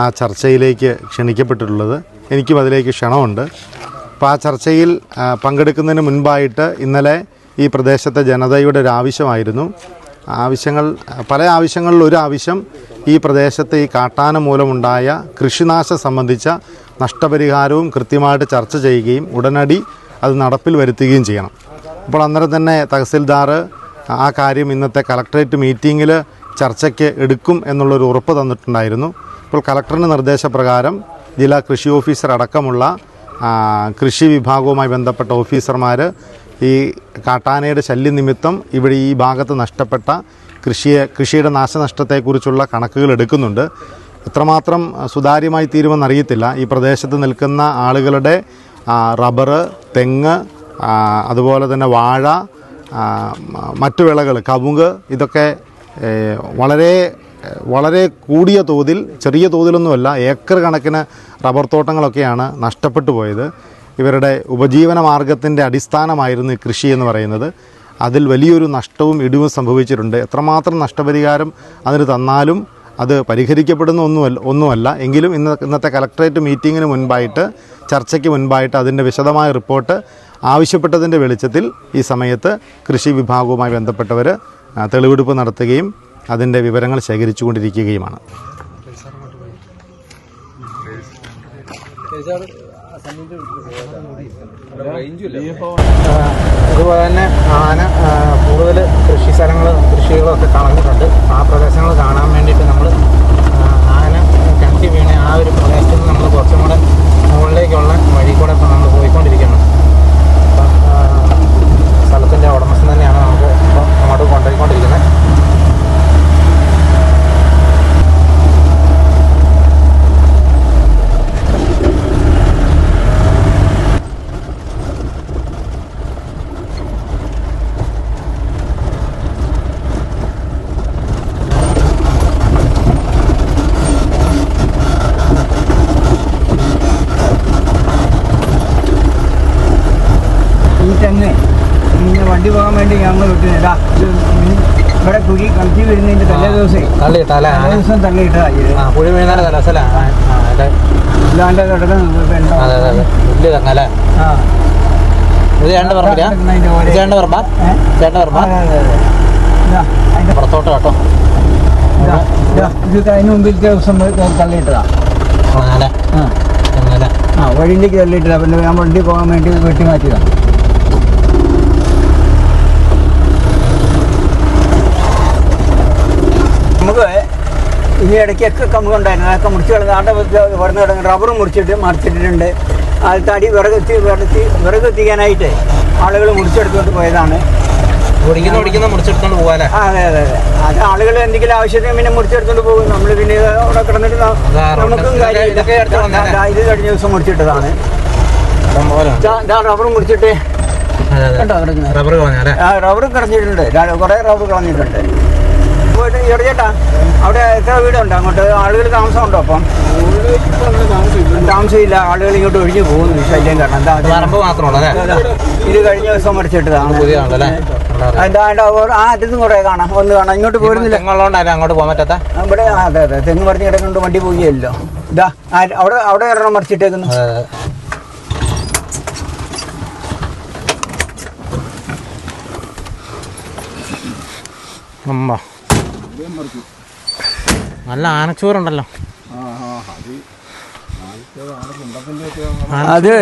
ആ ചർച്ചയിലേക്ക് ക്ഷണിക്കപ്പെട്ടിട്ടുള്ളത്. എനിക്കും അതിലേക്ക് ക്ഷണമുണ്ട്. അപ്പോൾ ആ ചർച്ചയിൽ പങ്കെടുക്കുന്നതിന് മുൻപായിട്ട് ഇന്നലെ ഈ പ്രദേശത്തെ ജനതയുടെ ഒരു ആവശ്യമായിരുന്നു. പല ആവശ്യങ്ങളിൽ ഒരു ആവശ്യം ഈ പ്രദേശത്തെ ഈ കാട്ടാന മൂലമുണ്ടായ കൃഷിനാശം സംബന്ധിച്ച നഷ്ടപരിഹാരവും കൃത്യമായിട്ട് ചർച്ച ചെയ്യുകയും ഉടനടി അത് നടപ്പിൽ വരുത്തുകയും ചെയ്യണം. അപ്പോൾ അന്നേരം തന്നെ തഹസിൽദാർ ആ കാര്യം ഇന്നത്തെ കളക്ട്രേറ്റ് മീറ്റിങ്ങിൽ ചർച്ചയ്ക്ക് എടുക്കും എന്നുള്ളൊരു ഉറപ്പ് തന്നിട്ടുണ്ടായിരുന്നു. ഇപ്പോൾ കളക്ടറിൻ്റെ നിർദ്ദേശപ്രകാരം ജില്ലാ കൃഷി ഓഫീസർ അടക്കമുള്ള കൃഷി വിഭാഗവുമായി ബന്ധപ്പെട്ട ഓഫീസർമാർ ഈ കാട്ടാനയുടെ ശല്യം നിമിത്തം ഇവിടെ ഈ ഭാഗത്ത് നഷ്ടപ്പെട്ട കൃഷിയുടെ നാശനഷ്ടത്തെക്കുറിച്ചുള്ള കണക്കുകൾ എടുക്കുന്നുണ്ട്. എത്രമാത്രം സുതാര്യമായി തീരുമെന്നറിയത്തില്ല. ഈ പ്രദേശത്ത് നിൽക്കുന്ന ആളുകളുടെ റബ്ബർ, തെങ്ങ്, അതുപോലെ തന്നെ വാഴ, മറ്റു വിളകൾ, കവുങ്ങ്, ഇതൊക്കെ വളരെ കൂടിയ തോതിൽ, ചെറിയ തോതിലൊന്നുമല്ല, ഏക്കർ കണക്കിന് റബ്ബർ തോട്ടങ്ങളൊക്കെയാണ് നഷ്ടപ്പെട്ടു പോയത്. ഇവരുടെ ഉപജീവന മാർഗത്തിൻ്റെ അടിസ്ഥാനമായിരുന്നു ഈ കൃഷി എന്ന് പറയുന്നത്. അതിൽ വലിയൊരു നഷ്ടവും ഇടിവും സംഭവിച്ചിട്ടുണ്ട്. എത്രമാത്രം നഷ്ടപരിഹാരം അതിന് തന്നാലും അത് പരിഹരിക്കപ്പെടുന്ന ഒന്നുമല്ല. എങ്കിലും ഇന്നത്തെ കളക്ട്രേറ്റ് മീറ്റിങ്ങിന് മുൻപായിട്ട്, ചർച്ചയ്ക്ക് മുൻപായിട്ട് അതിൻ്റെ വിശദമായ റിപ്പോർട്ട് ആവശ്യപ്പെട്ടതിൻ്റെ വെളിച്ചത്തിൽ ഈ സമയത്ത് കൃഷി വിഭാഗവുമായി ബന്ധപ്പെട്ടവർ തെളിവെടുപ്പ് നടത്തുകയും അതിൻ്റെ വിവരങ്ങൾ ശേഖരിച്ചു കൊണ്ടിരിക്കുകയുമാണ്. അതുപോലെ തന്നെ ആന കൂടുതൽ കൃഷികളൊക്കെ കളഞ്ഞിട്ടുണ്ട്. ആ പ്രദേശങ്ങൾ കാണാൻ വേണ്ടിയിട്ട് നമ്മൾ ആന കിണറ്റി വീണ ആ ഒരു പ്രദേശത്ത് നിന്ന് നമ്മൾ കുറച്ചും കൂടെ മുകളിലേക്കുള്ള വഴി കൂടെ ഇപ്പോൾ നമ്മൾ പോയിക്കൊണ്ടിരിക്കുകയാണ്. അപ്പം സ്ഥലത്തിൻ്റെ ഉടമസ്ഥൻ തന്നെയാണ് നമുക്ക് ഇപ്പോൾ അങ്ങോട്ട് കൊണ്ടുപോയിക്കൊണ്ടിരിക്കുന്നത്. വണ്ടി പോകാൻ വേണ്ടി ഞങ്ങൾ വിട്ടിട്ടാ ഇവിടെ കുഴി കളിച്ച് വരുന്നതിന്റെ തലേ ദിവസം തള്ളിയിട്ടാ കുഴി വീഴുന്ന ഇല്ലാണ്ട് പുറത്തോട്ട് കേട്ടോ. ഇത് അതിന് മുമ്പിലത്തെ ദിവസം തള്ളിയിട്ടതാ. വഴിയിലേക്ക് തള്ളിയിട്ടതാ. പിന്നെ ഞാൻ വണ്ടി പോകാൻ വേണ്ടി വെട്ടി മാറ്റിയതാ. നമുക്ക് ഇനി ഇടയ്ക്കൊക്കെ കമ്പുണ്ടായിരുന്നു. അതൊക്കെ മുറിച്ച് കളഞ്ഞ ആട്ട പറഞ്ഞ കിടങ്ങി റബ്ബറും മറിച്ചിട്ടിട്ടുണ്ട്. അത് തടി വിറകെത്തിക്കാനായിട്ട് ആളുകൾ മുറിച്ചെടുത്തുകൊണ്ട് പോയതാണ്. മുറിച്ചെടുത്തോണ്ട് പോകാല്ലേ? അതെ അതെ അതെ. അത് ആളുകൾ എന്തെങ്കിലും ആവശ്യത്തിന് പിന്നെ മുറിച്ചെടുത്തോണ്ട് പോകും. നമ്മൾ പിന്നെ അവിടെ കിടന്നിട്ട് നമുക്കും ഇത് കഴിഞ്ഞ ദിവസം മുറിച്ചിട്ടതാണ്. റബ്ബറും മുറിച്ചിട്ട് റബ്ബർ കളഞ്ഞിട്ടുണ്ട്. കുറേ റബ്ബർ കളഞ്ഞിട്ടുണ്ട്. പോയിട്ട് ചേട്ടാ അവിടെ എത്ര വീടുണ്ട് അങ്ങോട്ട്? ആളുകൾ താമസമുണ്ടോ? അപ്പം താമസമില്ല. ആളുകൾ ഇങ്ങോട്ട് ഒഴിഞ്ഞു പോകുന്നു ശല്യം കാരണം. മാത്രമല്ല ഇത് കഴിഞ്ഞ ദിവസം മറിച്ചിട്ടതാണ്. ആ അറ്റത്തും കുറെ കാണാം, ഒന്ന് കാണാം. ഇങ്ങോട്ട് പോരുന്നില്ല, അങ്ങോട്ട് പോകാൻ പറ്റാത്ത ഇവിടെ. അതെ അതെ, തെങ്ങ് മറിഞ്ഞ് കിടക്കുന്നുണ്ട്, വണ്ടി പോവുകയല്ലോ. ഇതാ അവിടെ അവിടെ ഒരെണ്ണം മറിച്ചിട്ടേക്കുന്നു. അമ്മ നല്ല ആനച്ചോറുണ്ടല്ലോ. അത്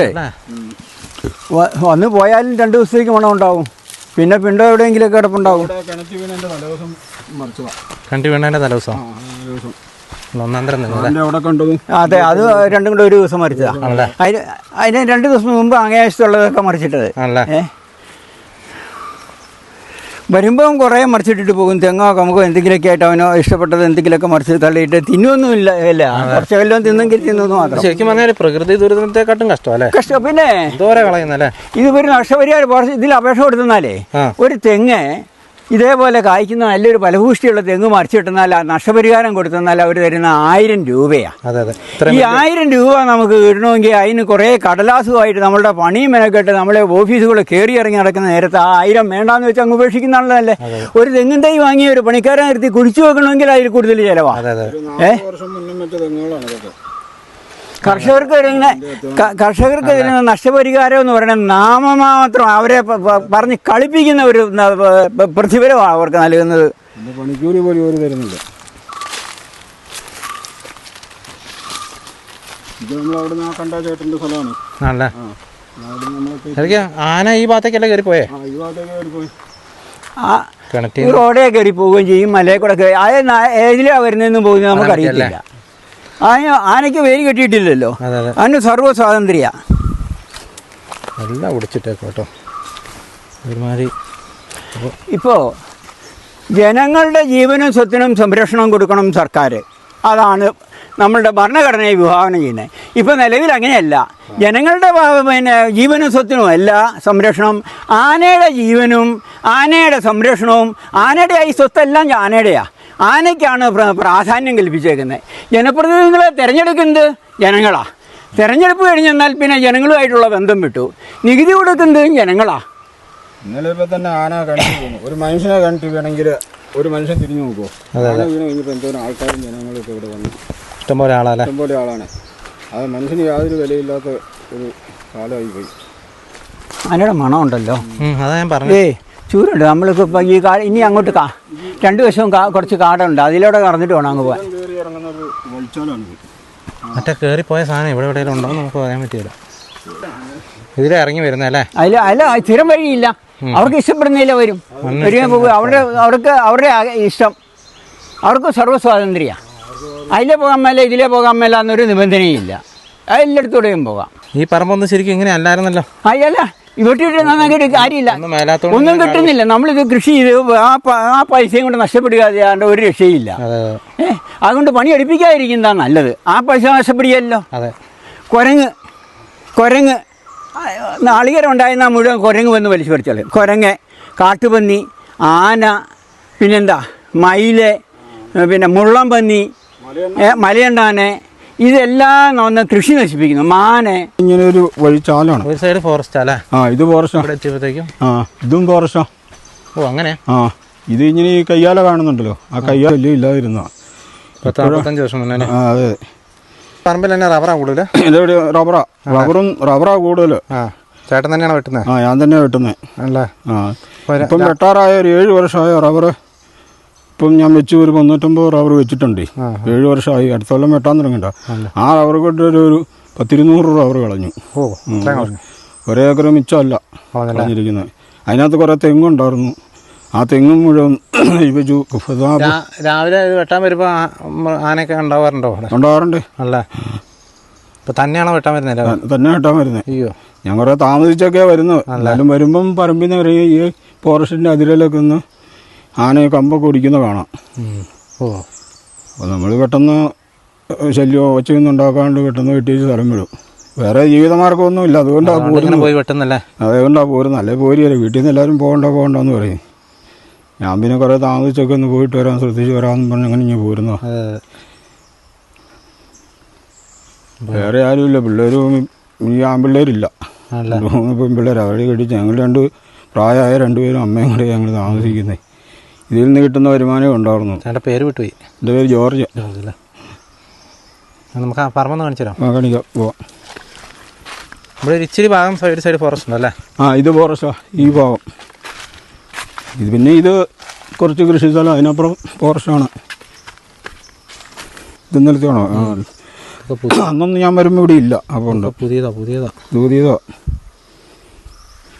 വന്ന് പോയാലും 2 ദിവസത്തേക്ക് മണം ഉണ്ടാവും. പിന്നെ പിണ്ടോ എവിടെയെങ്കിലും കിടപ്പുണ്ടാവും. കണ്ടി വീണതിന്റെ തലേദിവസം ഒന്നാന്തരം. അതെ, അത് രണ്ടും കൂടെ ഒരു ദിവസം മറിച്ചതാ. അതിന് 2 ദിവസം മുമ്പ് അങ്ങേശത്തുള്ളതൊക്കെ മറിച്ചിട്ടത്. വരുമ്പം കുറേ മറിച്ചിട്ടിട്ട് പോകും. തെങ്ങോ കമുകോ എന്തെങ്കിലുമൊക്കെ ആയിട്ട് അവനോ ഇഷ്ടപ്പെട്ടത് എന്തെങ്കിലുമൊക്കെ മറിച്ച് തള്ളിയിട്ട് തിന്നൊന്നുമില്ല. കുറച്ച് വല്ലതും തിന്നെങ്കിൽ തിന്നു മാത്രം. ശരിക്കും പറഞ്ഞാൽ പ്രകൃതി ദുരിതത്തെക്കാട്ടും കഷ്ടമല്ലേ? കഷ്ടം പിന്നെ. ദൂരെ കളയുന്നല്ലേ ഇത് ഒരു നഷ്ടപരിഹാരം ഇതിൽ അപേക്ഷ കൊടുത്താലേ ഒരു തെങ്ങ് ഇതേപോലെ കായ്ക്കുന്ന നല്ലൊരു ഫലഭൂഷ്ടിയുള്ള തെങ്ങ് മറിച്ചിട്ടെന്നാൽ നഷ്ടപരിഹാരം കൊടുത്തെന്നാൽ അവർ തരുന്ന 1000 രൂപയാണ്. ഈ 1000 രൂപ നമുക്ക് കിട്ടണമെങ്കിൽ അതിന് കുറേ കടലാസുമായിട്ട് നമ്മളുടെ പണിയും മെനക്കെട്ട് നമ്മളെ ഓഫീസുകൾ കയറി ഇറങ്ങി നടക്കുന്ന നേരത്തെ 1000 വേണ്ടാന്ന് വെച്ച് അങ്ങ് ഉപേക്ഷിക്കുന്നതാണല്ലേ. ഒരു തെങ്ങിൻ തൈ വാങ്ങി ഒരു പണിക്കാരെ നിർത്തി കുഴിച്ചു വെക്കണമെങ്കിൽ അതിൽ കൂടുതൽ ചിലവാണ്. കർഷകർക്ക് തരുന്ന നഷ്ടപരിഹാരം എന്ന് പറയുന്നത് നാമമാത്രം അവരെ പറഞ്ഞ് കളിപ്പിക്കുന്ന ഒരു പ്രതിഫലമാണ് അവർക്ക് നൽകുന്നത്. പണിക്കൂലി പോലും അവർ തരുന്നില്ല. ഇത് നമ്മളവിടെ നിന്ന് കണ്ട ചേട്ടൻ്റെ സ്ഥലമാണ്. ആന ഈ ഭാഗത്തേക്കല്ലേ കയറി പോയേ? ഈ ഭാഗത്തേക്ക് കയറി പോയി. ഈ റോഡേ കയറി പോവുകയും ചെയ്യും, മലയെ കൂടെ കയറി. അത് ഏതിലാണ് വരുന്നതെന്ന് പോകുന്നത് നമുക്കറിയില്ല. ആനയ്ക്ക് വേര് കെട്ടിയിട്ടില്ലല്ലോ, അതിന് സർവ്വ സ്വാതന്ത്ര്യ. എല്ലാം ഒടിച്ചിട്ടേക്കോട്ടോ ഒരുമാതിരി. ഇപ്പോൾ ജനങ്ങളുടെ ജീവനും സ്വത്തിനും സംരക്ഷണം കൊടുക്കണം സർക്കാർ. അതാണ് നമ്മളുടെ ഭരണഘടനയെ വിഭാവനം ചെയ്യുന്നത്. ഇപ്പോൾ നിലവിൽ അങ്ങനെയല്ല. ജനങ്ങളുടെ ജീവനും സ്വത്തിനും അല്ല സംരക്ഷണം, ആനയുടെ ജീവനും ആനയുടെ സംരക്ഷണവും. ആനയുടെ ഈ സ്വത്തെല്ലാം ആനയുടെയാണ്. ആനയ്ക്കാണ് പ്രാധാന്യം കൽപ്പിച്ചേക്കുന്നത്. ജനപ്രതിനിധികളെ തിരഞ്ഞെടുക്കുന്നത് ജനങ്ങളാണ്. തിരഞ്ഞെടുപ്പ് കഴിഞ്ഞെന്നാൽ പിന്നെ ജനങ്ങളുമായിട്ടുള്ള ബന്ധം വിട്ടു. നികുതി കൊടുക്കുന്നതും ജനങ്ങളാണ്. ഇന്നലെ ഇപ്പോൾ തന്നെ ആന കണ്ടു പോകുന്നു. ഒരു മനുഷ്യനെ കണ്ടിട്ട് വേണമെങ്കിൽ ഒരു മനുഷ്യൻ തിരിഞ്ഞു നോക്കുമോ? ആന വീണ് കഴിഞ്ഞപ്പോൾ എന്തോരം ആൾക്കാരും ജനങ്ങളൊക്കെ ഇവിടെ വന്നു. ഇഷ്ടംപോലെ ആളാണ്. ഇഷ്ടംപോലെ ആളാണ്. അത് മനുഷ്യന് യാതൊരു വിലയില്ലാത്ത ഒരു കാലമായി പോയി. ആനയുടെ മണമുണ്ടല്ലോ. അതാ ഞാൻ പറഞ്ഞേ, ചൂരുണ്ട്. നമ്മളിപ്പോൾ ഇപ്പോൾ ഈ ഇനി അങ്ങോട്ട് 2 വശവും കുറച്ച് കാടുണ്ട്, അതിലൂടെ കറന്നിട്ട് വേണം അങ്ങ് പോകാൻ. മറ്റേ കയറിപ്പോയ സാധനം ഇവിടെ എവിടെയെങ്കിലും ഉണ്ടോ എന്ന് നമുക്ക് പറയാൻ പറ്റില്ല. ഇതിലെ ഇറങ്ങി വരുന്നല്ലേ? അല്ല സ്ഥിരം വഴിയില്ല. അവർക്ക് ഇഷ്ടപ്പെടുന്നില്ല വരും. അവരുടെ ഇഷ്ടം, അവർക്ക് സർവ്വ സ്വാതന്ത്ര്യ. അതിലേ പോകാൻ മേല ഇതിലേ പോകാൻ മേല എന്നൊരു നിബന്ധനയില്ല. എല്ലായിടത്തൂടെയും പോകാം. ഈ പറമ്പൊന്നും ശരിക്കും ഇങ്ങനെ അല്ലായിരുന്നല്ലോ. അല്ല, ഇവിട്ടിട്ട് നന്നാക്കിയിട്ട് കാര്യമില്ല, ഒന്നും കിട്ടുന്നില്ല. നമ്മളിത് കൃഷി ചെയ്ത് ആ പൈസയും കൊണ്ട് നഷ്ടപ്പെടുകയാതെ ഒരു രക്ഷയില്ല. അതുകൊണ്ട് പണി എടുപ്പിക്കാതിരിക്കുന്നതാണ് നല്ലത്. ആ പൈസ നഷ്ടപ്പെടുകയല്ലോ. കുരങ്ങ് നാളികേരം ഉണ്ടായിരുന്നാൽ മുഴുവൻ കുരങ്ങ് വന്ന് വലിച്ചു പറിച്ചോളൂ. കുരങ്ങ്, കാട്ടുപന്നി, ആന, പിന്നെന്താ മയില്, പിന്നെ മുള്ളം പന്നി, മലയണ്ടാനെ, ഇതെല്ലാം ഒന്ന് കൃഷി നശിപ്പിക്കുന്നു. മാന് ഇങ്ങനെ ഒരു വഴിച്ചാലാണ്. ഒരു സൈഡ് ഫോറസ്റ്റ് അല്ലേ? ഇത് ഫോറസ്റ്റാ. ഇതും ഫോറസ്റ്റാ. അങ്ങനെ. ഇത് ഇങ്ങനെ ഈ കയ്യാല കാണുന്നുണ്ടല്ലോ, ആ കയ്യാല വലിയ ഇല്ലാതിരുന്ന 40-45 വർഷം മുന്നേ. അതെ. പറമ്പിൽ തന്നെ റബ്ബറാ കൂടുതൽ. ഇതെവിടെ റബ്ബറാ കൂടുതൽ. ചേട്ടൻ തന്നെയാണ് വെട്ടുന്നത്? ഞാൻ തന്നെ വെട്ടുന്നത്. അല്ലേ? ഇപ്പം വെട്ടാറായ ഒരു 7 വർഷമായ റബ്ബർ. ഇപ്പം ഞാൻ വെച്ച് ഒരു 350 റബ്ബർ വെച്ചിട്ടുണ്ട്. 7 വർഷമായി. അടുത്ത കൊല്ലം വെട്ടാൻ തുടങ്ങണ്ട. ആ റബ്ബർ കൊണ്ട് ഒരു 10-200 റബ്ബർ കളഞ്ഞു. ഒരേക്കർ മിച്ചമല്ല കളഞ്ഞിരിക്കുന്നത്. അതിനകത്ത് കുറേ തെങ്ങുണ്ടായിരുന്നു. ആ തെങ്ങും മുഴുവൻ വെച്ചു. രാവിലെ വെട്ടാൻ വരുമ്പോൾ ആനയൊക്കെ ഉണ്ടാവാറുണ്ടോ? ഉണ്ടാവാറുണ്ട്. അല്ല, ഇപ്പം തന്നെയാണോ വെട്ടാൻ വരുന്നത്? തന്നെ വെട്ടാൻ വരുന്നത്. അയ്യോ, ഞാൻ കുറേ താമസിച്ചൊക്കെയാണ് വരുന്നത്. എന്നാലും വരുമ്പം പറമ്പിന്ന് വരെ ഈ ഫോറസ്റ്റിൻ്റെ അതിരിലൊക്കെ ഒന്ന് ആനയെ കമ്പൊക്കെ ഓടിക്കുന്ന കാണാം. അപ്പോൾ നമ്മൾ പെട്ടെന്ന് ശല്യമോ ഒച്ചയൊന്നും ഉണ്ടാക്കാണ്ട് പെട്ടെന്ന് വെട്ടിച്ച് സ്ഥലം വിടും. വേറെ ജീവിതമാർഗ്ഗമൊന്നുമില്ല. അതുകൊണ്ടാണ് പോയി വെട്ടുന്നല്ലേ? അതുകൊണ്ടാണ് പോരുന്നത്. അല്ലേ പോരിയല്ലേ, വീട്ടിൽ നിന്ന് എല്ലാവരും പോകണ്ടെന്ന് പറയും. ഞാൻ പിന്നെ കുറേ താമസിച്ചൊക്കെ ഒന്ന് പോയിട്ട് വരാൻ, ശ്രദ്ധിച്ച് വരാമെന്ന് പറഞ്ഞ് അങ്ങനെ ഇങ്ങനെ പോരുന്നോ. വേറെ ആരുമില്ല. പിള്ളേരും ഈ ആൺപിള്ളേരില്ല, പെൺപിള്ളേർ. അവരെ കെട്ടിച്ച് ഞങ്ങൾ 2 പ്രായമായ രണ്ടുപേരും അമ്മയും കൂടെ ഞങ്ങൾ താമസിക്കുന്നത്. ഇതിൽ നിന്ന് കിട്ടുന്ന വരുമാനമേ ഉണ്ടായിരുന്നു. ചേട്ടൻ്റെ പേര് വിട്ടുപോയി. എൻ്റെ പേര് ജോർജ്. അല്ലേ? നമുക്ക് ആ പറമ്പൊന്ന് കാണിച്ചു തരാം. കാണിക്കാം, പോവാം. ഇവിടെ ഒരു ഇച്ചിരി ഭാഗം സൈഡ് ഫോറസ്റ്റ് ഉണ്ടല്ലേ? ഇത് ഫോറസ്റ്റാ, ഈ ഭാഗം. ഇത് പിന്നെ ഇത് കുറച്ച് കൃഷി സ്ഥലം, അതിനപ്പുറം ഫോറസ്റ്റാണ്. ഇത് നിർത്തിയാണോ? അന്നൊന്നും ഞാൻ വരുമ്പോൾ ഇവിടെ ഇല്ല. അപ്പോൾ ഉണ്ട്. പുതിയതാ.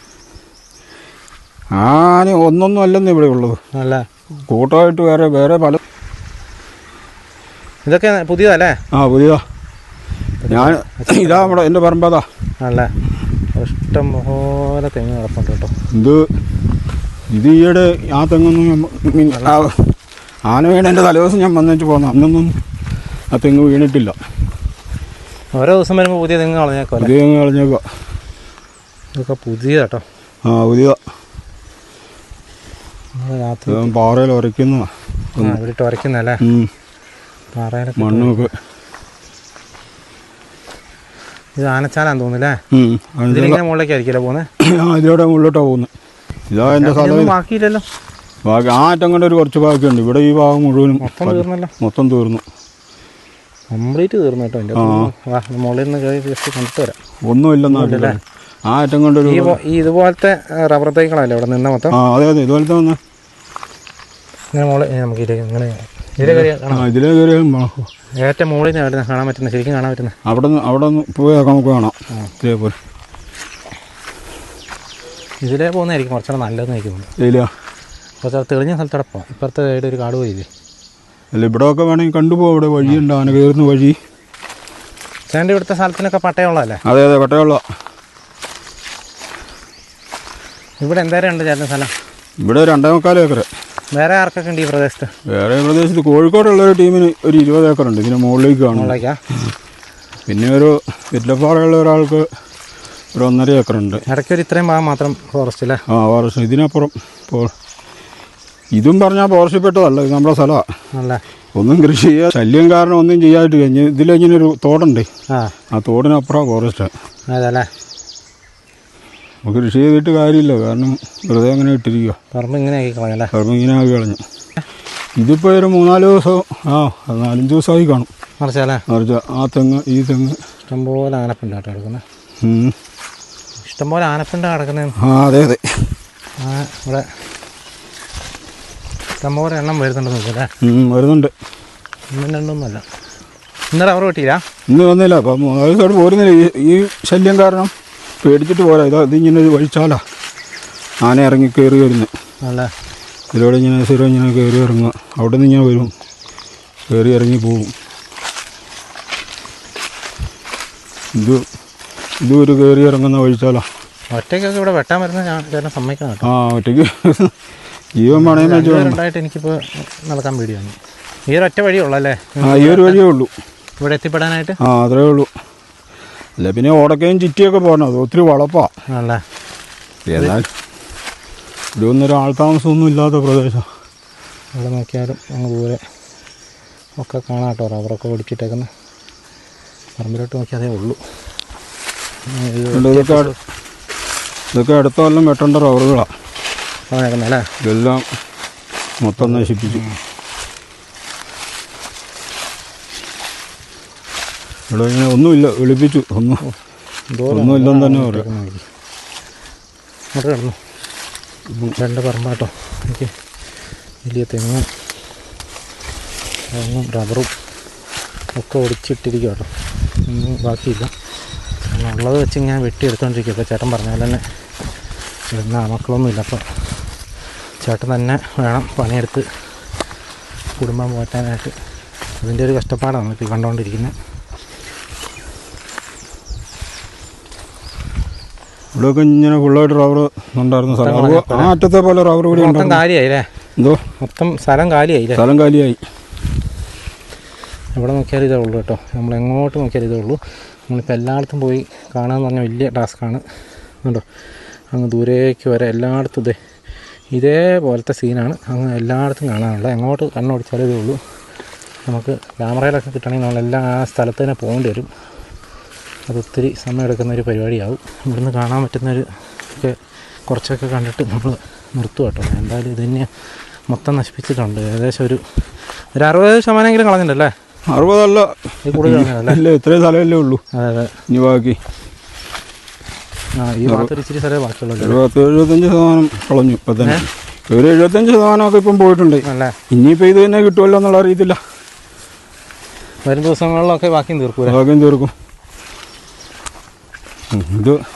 ആന ഒന്നൊന്നും അല്ലെന്ന് ഇവിടെ ഉള്ളത്. അല്ല, കൂട്ടമായിട്ട് വേറെ പല. ഇതൊക്കെ പുതിയതല്ലേ? പുതിയതാ. ഇതാ നമ്മുടെ എൻ്റെ പറമ്പതാ. അല്ല, ഇഷ്ടം പോലെ തെങ്ങ് കിടപ്പുണ്ട് കേട്ടോ. ഇത് ഈയിടെ ആ തെങ്ങൊന്നും ആന വീണതിൻ്റെ തലേദിവസം ഞാൻ വന്നിട്ട് പോന്നു. അന്നൊന്നും ആ തെങ്ങ് വീണിട്ടില്ല. ഓരോ ദിവസം വരുമ്പോൾ പുതിയ തെങ്ങ് കളഞ്ഞേക്കോ. ഇതൊക്കെ പുതിയ കേട്ടോ. പുതിയതാ. പാറയിൽ ഉരയ്ക്കുന്ന ഇവിടെ ഉരയ്ക്കുന്നല്ലേ? പാറയിലൊക്കെ മണ്ണൊക്കെ. ഇത് ആനച്ചാലാന്ന് തോന്നുന്നില്ലേ? ഇതിലിങ്ങനെ മുകളിലേക്ക് ആയിരിക്കില്ല പോകുന്നത്? ഇതിലൂടെ മുകളിലോട്ടാ പോകുന്നത്. ഇതാ എൻ്റെ സ്ഥലം. ബാക്കിയില്ലല്ലോ. ബാക്കി ആ അറ്റം കൊണ്ട് ഒരു കുറച്ച് ബാക്കിയുണ്ട്. ഇവിടെ ഈ ഭാഗം മുഴുവനും മൊത്തം തീർന്നു. കംപ്ലീറ്റ് തീർന്നു കേട്ടോ. എൻ്റെ മുകളിൽ നിന്ന് ജസ്റ്റ് കണ്ടിട്ട് വരാം. ഒന്നുമില്ലെന്നല്ലേ? ആ അറ്റം കൊണ്ടൊരു ഇതുപോലത്തെ റബ്ബർ തൈകളല്ലേ ഇവിടെ നിന്ന് മൊത്തം? അതെ ഇതുപോലത്തെ വന്ന് ഇങ്ങനെ മുകളിൽ നമുക്ക് ഇങ്ങനെ ഇതിലേ കയറി ഏറ്റവും മുകളിൽ നിന്ന് കാണാൻ പറ്റുന്നത്, ശരിക്കും കാണാൻ പറ്റുന്നത് അവിടെ നിന്ന് പോയി നമുക്ക് കാണാം. ഇതേപോലെ ഇതിലേ പോകുന്നതായിരിക്കും കുറച്ചുകൂടെ നല്ലതെന്ന് എനിക്ക് തോന്നുന്നു. ഇല്ല, കുറച്ച് തെളിഞ്ഞ സ്ഥലത്തോടെ പോകാം. ഇപ്പുറത്തെ സൈഡ് ഒരു കാട് പോയില്ലേ? അല്ല, ഇവിടെ ഒക്കെ വേണമെങ്കിൽ കണ്ടുപോകാം. ഇവിടെ വഴിയുണ്ട്, ആന കയറുന്ന വഴി. ചേട്ടൻ്റെ ഇവിടുത്തെ സ്ഥലത്തിനൊക്കെ പട്ടയമുള്ളതല്ലേ? അതെ പട്ടയമുള്ള. ഇവിടെ എന്തേരം ഉണ്ട് ചേട്ടൻ്റെ സ്ഥലം? ഇവിടെ 2.25 ഏക്കർ. വേറെ ആർക്കൊക്കെ ഉണ്ട് ഈ പ്രദേശത്ത്? വേറെ പ്രദേശത്ത് കോഴിക്കോടുള്ളൊരു ടീമിന് ഒരു 20 ഏക്കറുണ്ട്. ഇതിന് മുകളിലേക്ക് കാണും. പിന്നെ ഒരു വെറ്റിലപ്പാറയുള്ള ഒരാൾക്ക് ഒരു 1.5 ഏക്കറുണ്ട്. ഇടയ്ക്ക് ഒരു ഇത്രയും ഭാഗം മാത്രം ഫോറസ്റ്റ് അല്ലേ? ഫോറസ്റ്റ്. ഇതിനപ്പുറം ഇതും പറഞ്ഞാൽ ഫോറസ്റ്റിൽ പെട്ടതല്ല. ഇത് നമ്മുടെ സ്ഥലമാണ്. അല്ല, ഒന്നും കൃഷി ചെയ്യാൻ ശല്യം കാരണം ഒന്നും ചെയ്യായിട്ട് കഴിഞ്ഞ് ഇതിലിങ്ങനെ ഒരു തോടുണ്ട്. ആ തോടിനപ്പുറം ഫോറസ്റ്റാണ്. അതല്ലേ? നമുക്ക് കൃഷി ചെയ്തിട്ട് കാര്യമില്ല. കാരണം വെറുതെ അങ്ങനെ ഇട്ടിരിക്കുക. പറമ്പ് ഇങ്ങനെ ആക്കി കളഞ്ഞല്ലേ? പറമ്പ് ഇങ്ങനെ ആക്കി കളഞ്ഞു. ഇതിപ്പോൾ ഒരു 3-4 ദിവസം 4-5 ദിവസമായി കാണും. മറിച്ച ആ തെങ്ങ്, ഈ തെങ്ങ് ഇഷ്ടംപോലെ ആനപ്പിണ്ട കേട്ടോ കിടക്കുന്നത്. ഇഷ്ടംപോലെ ആനപ്പിണ്ട കിടക്കുന്നത്. അതെ ഇവിടെ ഇഷ്ടംപോലെ എണ്ണം വരുന്നുണ്ടെന്ന് നോക്കല്ലേ? വരുന്നുണ്ട്. 1-2 ഇന്നലെ അവർ വെട്ടിയില്ല? ഇന്ന് വന്നില്ല. അപ്പം 3 ദിവസമായിട്ട് പോരുന്നില്ല. ഈ ശല്യം കാരണം പേടിച്ചിട്ട് പോരാ. ഇതിങ്ങനെ ഒരു വഴിച്ചാലാ ആന ഇറങ്ങി കയറി വരുന്നത്. അല്ല, ഇതിലൂടെ ഇങ്ങനെ ഇങ്ങനെ കയറി ഇറങ്ങുക. അവിടെ നിന്ന് ഇങ്ങനെ വരും, കയറി ഇറങ്ങി പോകും. ഇത് ഒരു കയറി ഇറങ്ങുന്ന വഴിച്ചാലാ. ഒറ്റയ്ക്കൊക്കെ ഇവിടെ വെട്ടാൻ വരുന്ന ചേട്ടൻ സമ്മതിക്കണം കേട്ടോ. ഒറ്റയ്ക്ക് ജീവൻ പണയം ഉണ്ടായിട്ട് എനിക്കിപ്പോൾ നടക്കാൻ പേടിയാണ്. ഈ ഒരു ഒറ്റ വഴിയുള്ളല്ലേ? ഈ ഒരു വഴിയേ ഉള്ളൂ ഇവിടെ എത്തിപ്പെടാനായിട്ട്. അത്രേ ഉള്ളൂ. അല്ല, പിന്നെ ഓടക്കയും ചിറ്റിയൊക്കെ പോകണം. അത് ഒത്തിരി വളപ്പാ. അല്ല, ഏതായാലും ഇവിടെ ഒന്നും ആൾത്താമസമൊന്നും ഇല്ലാത്ത പ്രദേശം. ഇവിടെ നോക്കിയാലും അങ്ങ് ദൂരെ ഒക്കെ കാണാം കേട്ടോ. റബ്ബറൊക്കെ ഓടിച്ചിട്ടേക്കുന്ന പറമ്പിലോട്ട് നോക്കിയാൽ അതേ ഉള്ളൂ. ഇതൊക്കെ അടുത്ത കൊല്ലം വെട്ടേണ്ട റബ്ബറുകളാണ്. അല്ലേ? ഇതെല്ലാം മൊത്തം നശിപ്പിച്ചു. ഇവിടെ ഇങ്ങനെ ഒന്നുമില്ല, വിളിപ്പിച്ചു. ഒന്നുമില്ലെന്ന് തന്നെ പറയാം. അവിടെ കിടന്നു 2 പറമ്പാട്ടോ. എനിക്ക് വലിയ തെങ്ങും റബ്ബറും ഒക്കെ ഒടിച്ചിട്ടിരിക്കുക കേട്ടോ. ഒന്നും ബാക്കിയില്ല. ഉള്ളത് വെച്ച് ഞാൻ വെട്ടിയെടുത്തോണ്ടിരിക്കുക. അപ്പോൾ ചേട്ടൻ പറഞ്ഞ പോലെ തന്നെ ഇടുന്ന മക്കളൊന്നുമില്ല. അപ്പോൾ ചേട്ടൻ തന്നെ വേണം പണിയെടുത്ത് കുടുംബം പോറ്റാനായിട്ട്. അതിൻ്റെ ഒരു കഷ്ടപ്പാടാണ് ഇപ്പോൾ കണ്ടുകൊണ്ടിരിക്കുന്നത്. ഇവിടെയൊക്കെ ഇങ്ങനെ ഫുള്ളായിട്ട് റബ്ബർ ഉണ്ടായിരുന്ന സ്ഥലം. ആ അറ്റത്തെ പോലെ റബ്ബർ കൂടി മൊത്തം കാലിയായില്ലേ? മൊത്തം സ്ഥലം കാലിയായി. എവിടെ നോക്കിയാലും ഇതേ ഉള്ളൂ കേട്ടോ. നമ്മൾ എങ്ങോട്ട് നോക്കിയാലും ഇതേ ഉള്ളൂ. നമ്മളിപ്പോൾ എല്ലായിടത്തും പോയി കാണാമെന്ന് പറഞ്ഞാൽ വലിയ ടാസ്ക്കാണ് കേട്ടോ. അങ്ങ് ദൂരേക്ക് വരെ എല്ലായിടത്തും ഇതേപോലത്തെ സീനാണ് അങ്ങ് എല്ലായിടത്തും കാണാനുള്ളത്. എങ്ങോട്ട് കണ്ണോടിച്ചാലേ ഇതേ ഉള്ളൂ. നമുക്ക് ക്യാമറയിലൊക്കെ കിട്ടണമെങ്കിൽ നമ്മളെല്ലാം ആ സ്ഥലത്ത് തന്നെ പോകേണ്ടി വരും. അതൊത്തിരി സമയം എടുക്കുന്നൊരു പരിപാടിയാവും. ഇവിടുന്ന് കാണാൻ പറ്റുന്നൊരു ഒക്കെ കുറച്ചൊക്കെ കണ്ടിട്ട് നമ്മൾ നിർത്തും കേട്ടോ. എന്തായാലും ഇത് തന്നെ മൊത്തം നശിപ്പിച്ചിട്ടുണ്ട്. ഏകദേശം ഒരു 60% കളഞ്ഞിട്ടല്ലേ? 60 അല്ല, ഇത് കൂടുതൽ കളഞ്ഞല്ലേ? ഇല്ല, ഇത്രയും സ്ഥലമല്ലേ ഉള്ളൂ. അതെ. ഇനി ബാക്കി ഈ ഭാഗത്തൊരു ഇച്ചിരി സ്ഥലമേ ബാക്കിയുള്ളൂ. 70-75% കളഞ്ഞു ഇപ്പം തന്നെ. ഒരു 75% ഇപ്പം പോയിട്ടുണ്ട്. അല്ലേ? ഇനിയിപ്പോൾ ഇത് തന്നെ കിട്ടുമല്ലോ എന്നുള്ള അറിയത്തില്ല. വരും ദിവസങ്ങളിലൊക്കെ ബാക്കിയും തീർക്കും. ബാക്കിയും തീർക്കും.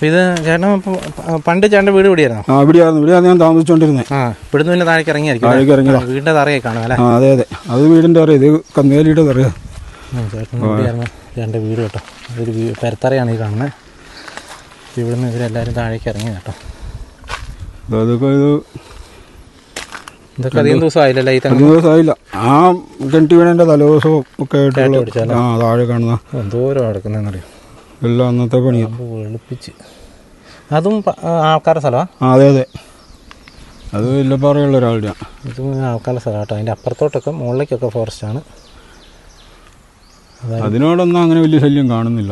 ഇത് ചേട്ടൻ പണ്ട് ചേട്ടൻ്റെ വീട് ഇവിടെയായിരുന്നു? ഇവിടെയാണ് ഞാൻ താമസിച്ചുകൊണ്ടിരുന്നത്. ഇവിടുന്ന് പിന്നെ താഴേക്ക് ഇറങ്ങിയായിരിക്കും. വീടിൻ്റെ തറയായി കാണും അല്ലേ? അതെ, അത് വീടിൻ്റെ അറിയാം. ഇത് കന്നുകാലിയുടെ അറിയാം. ചേട്ടൻ ഇവിടെയായിരുന്നു ചേട്ടൻ്റെ വീട് കേട്ടോ. അതൊരു പെരത്തറയാണ് ഈ കാണുന്നത്. ഇവിടുന്ന് ഇവരെല്ലാവരും താഴേക്ക് ഇറങ്ങി കേട്ടോ. ഇതൊക്കെ അധികം ദിവസമായില്ലല്ലേ? അധികം ദിവസമായില്ല. ആ കിണറ്റി വീണതിൻ്റെ തലേദിവസവും ഒക്കെ ആയിട്ടുള്ള താഴെ കാണുന്ന എന്തോരം എടുക്കുന്നതെന്നറിയാം. എല്ലാം അന്നത്തെ പണിയാണ്. വെളുപ്പിച്ച് അതും ആൾക്കാരുടെ സ്ഥലമാണ്. അതെ, അത് ഇല്ലപ്പാറയുള്ള ഒരാളുടെ. ഇതും ആൾക്കാരുടെ സ്ഥലം കേട്ടോ. അതിൻ്റെ അപ്പുറത്തോട്ടൊക്കെ മുകളിലേക്കൊക്കെ ഫോറസ്റ്റാണ്. അതിനോടൊന്നും അങ്ങനെ വലിയ ശല്യം കാണുന്നില്ല.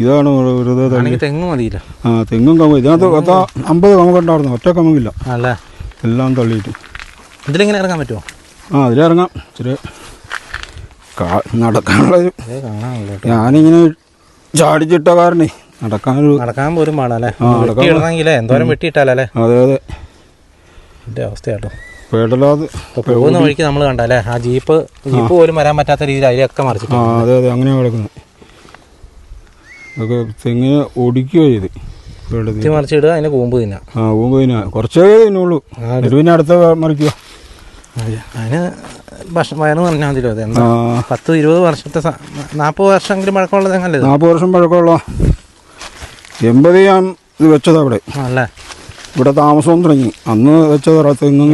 ഇതാണ് വെറുതെ തെങ്ങ് മതിയില്ല. തെങ്ങും കമുക. ഇതിനകത്ത് 50 കമുകുണ്ടായിരുന്നു, ഒറ്റ കമുകില്ല. അല്ലേ? എല്ലാം തള്ളിയിട്ട്. ഇതിലിങ്ങനെ ഇറങ്ങാൻ പറ്റുമോ? അതിലിറങ്ങാം. ഇച്ചിരി നടക്കാനുള്ളത് ഞാനിങ്ങനെ ചാടിച്ചിട്ട കാരണേ നടക്കാൻ പോലും പാടല്ലേ? വെട്ടിയിടണമെങ്കിലേ എന്തോരം വെട്ടിയിട്ടാലേ? അതെ, എൻ്റെ അവസ്ഥയാട്ടോ. പോകുന്ന വഴിക്ക് നമ്മൾ കണ്ടല്ലേ ആ ജീപ്പ് പോലും വരാൻ പറ്റാത്ത രീതിയിൽ അതിലൊക്കെ മറിച്ചിട്ട്. അതെ, അങ്ങനെയാണ് കിടക്കുന്നത്. അതൊക്കെ തെങ്ങിന് ഒടിക്കുകയോ ചെയ്ത് മറിച്ചിടുക. അതിന് കൂമ്പ് തിന്നാം. കൂമ്പ് തിന്നാ കുറച്ചേ തിന്നുള്ളൂ. പിന്നെ അടുത്ത മറിക്കുക. അതിന് വയറ് പറഞ്ഞാൽ മതിയല്ലോ. അത് എന്താ 10-20 വർഷത്തെ 40 വർഷമെങ്കിലും പഴക്കമുള്ള തെങ്ങല്ലേ? 40 വർഷം പഴക്കമുള്ള. 80 ഞാൻ ഇത് വെച്ചത് അവിടെ. അല്ലേ? ഇവിടെ താമസവും തുടങ്ങി. അന്ന് വെച്ചത് തെങ്ങ്.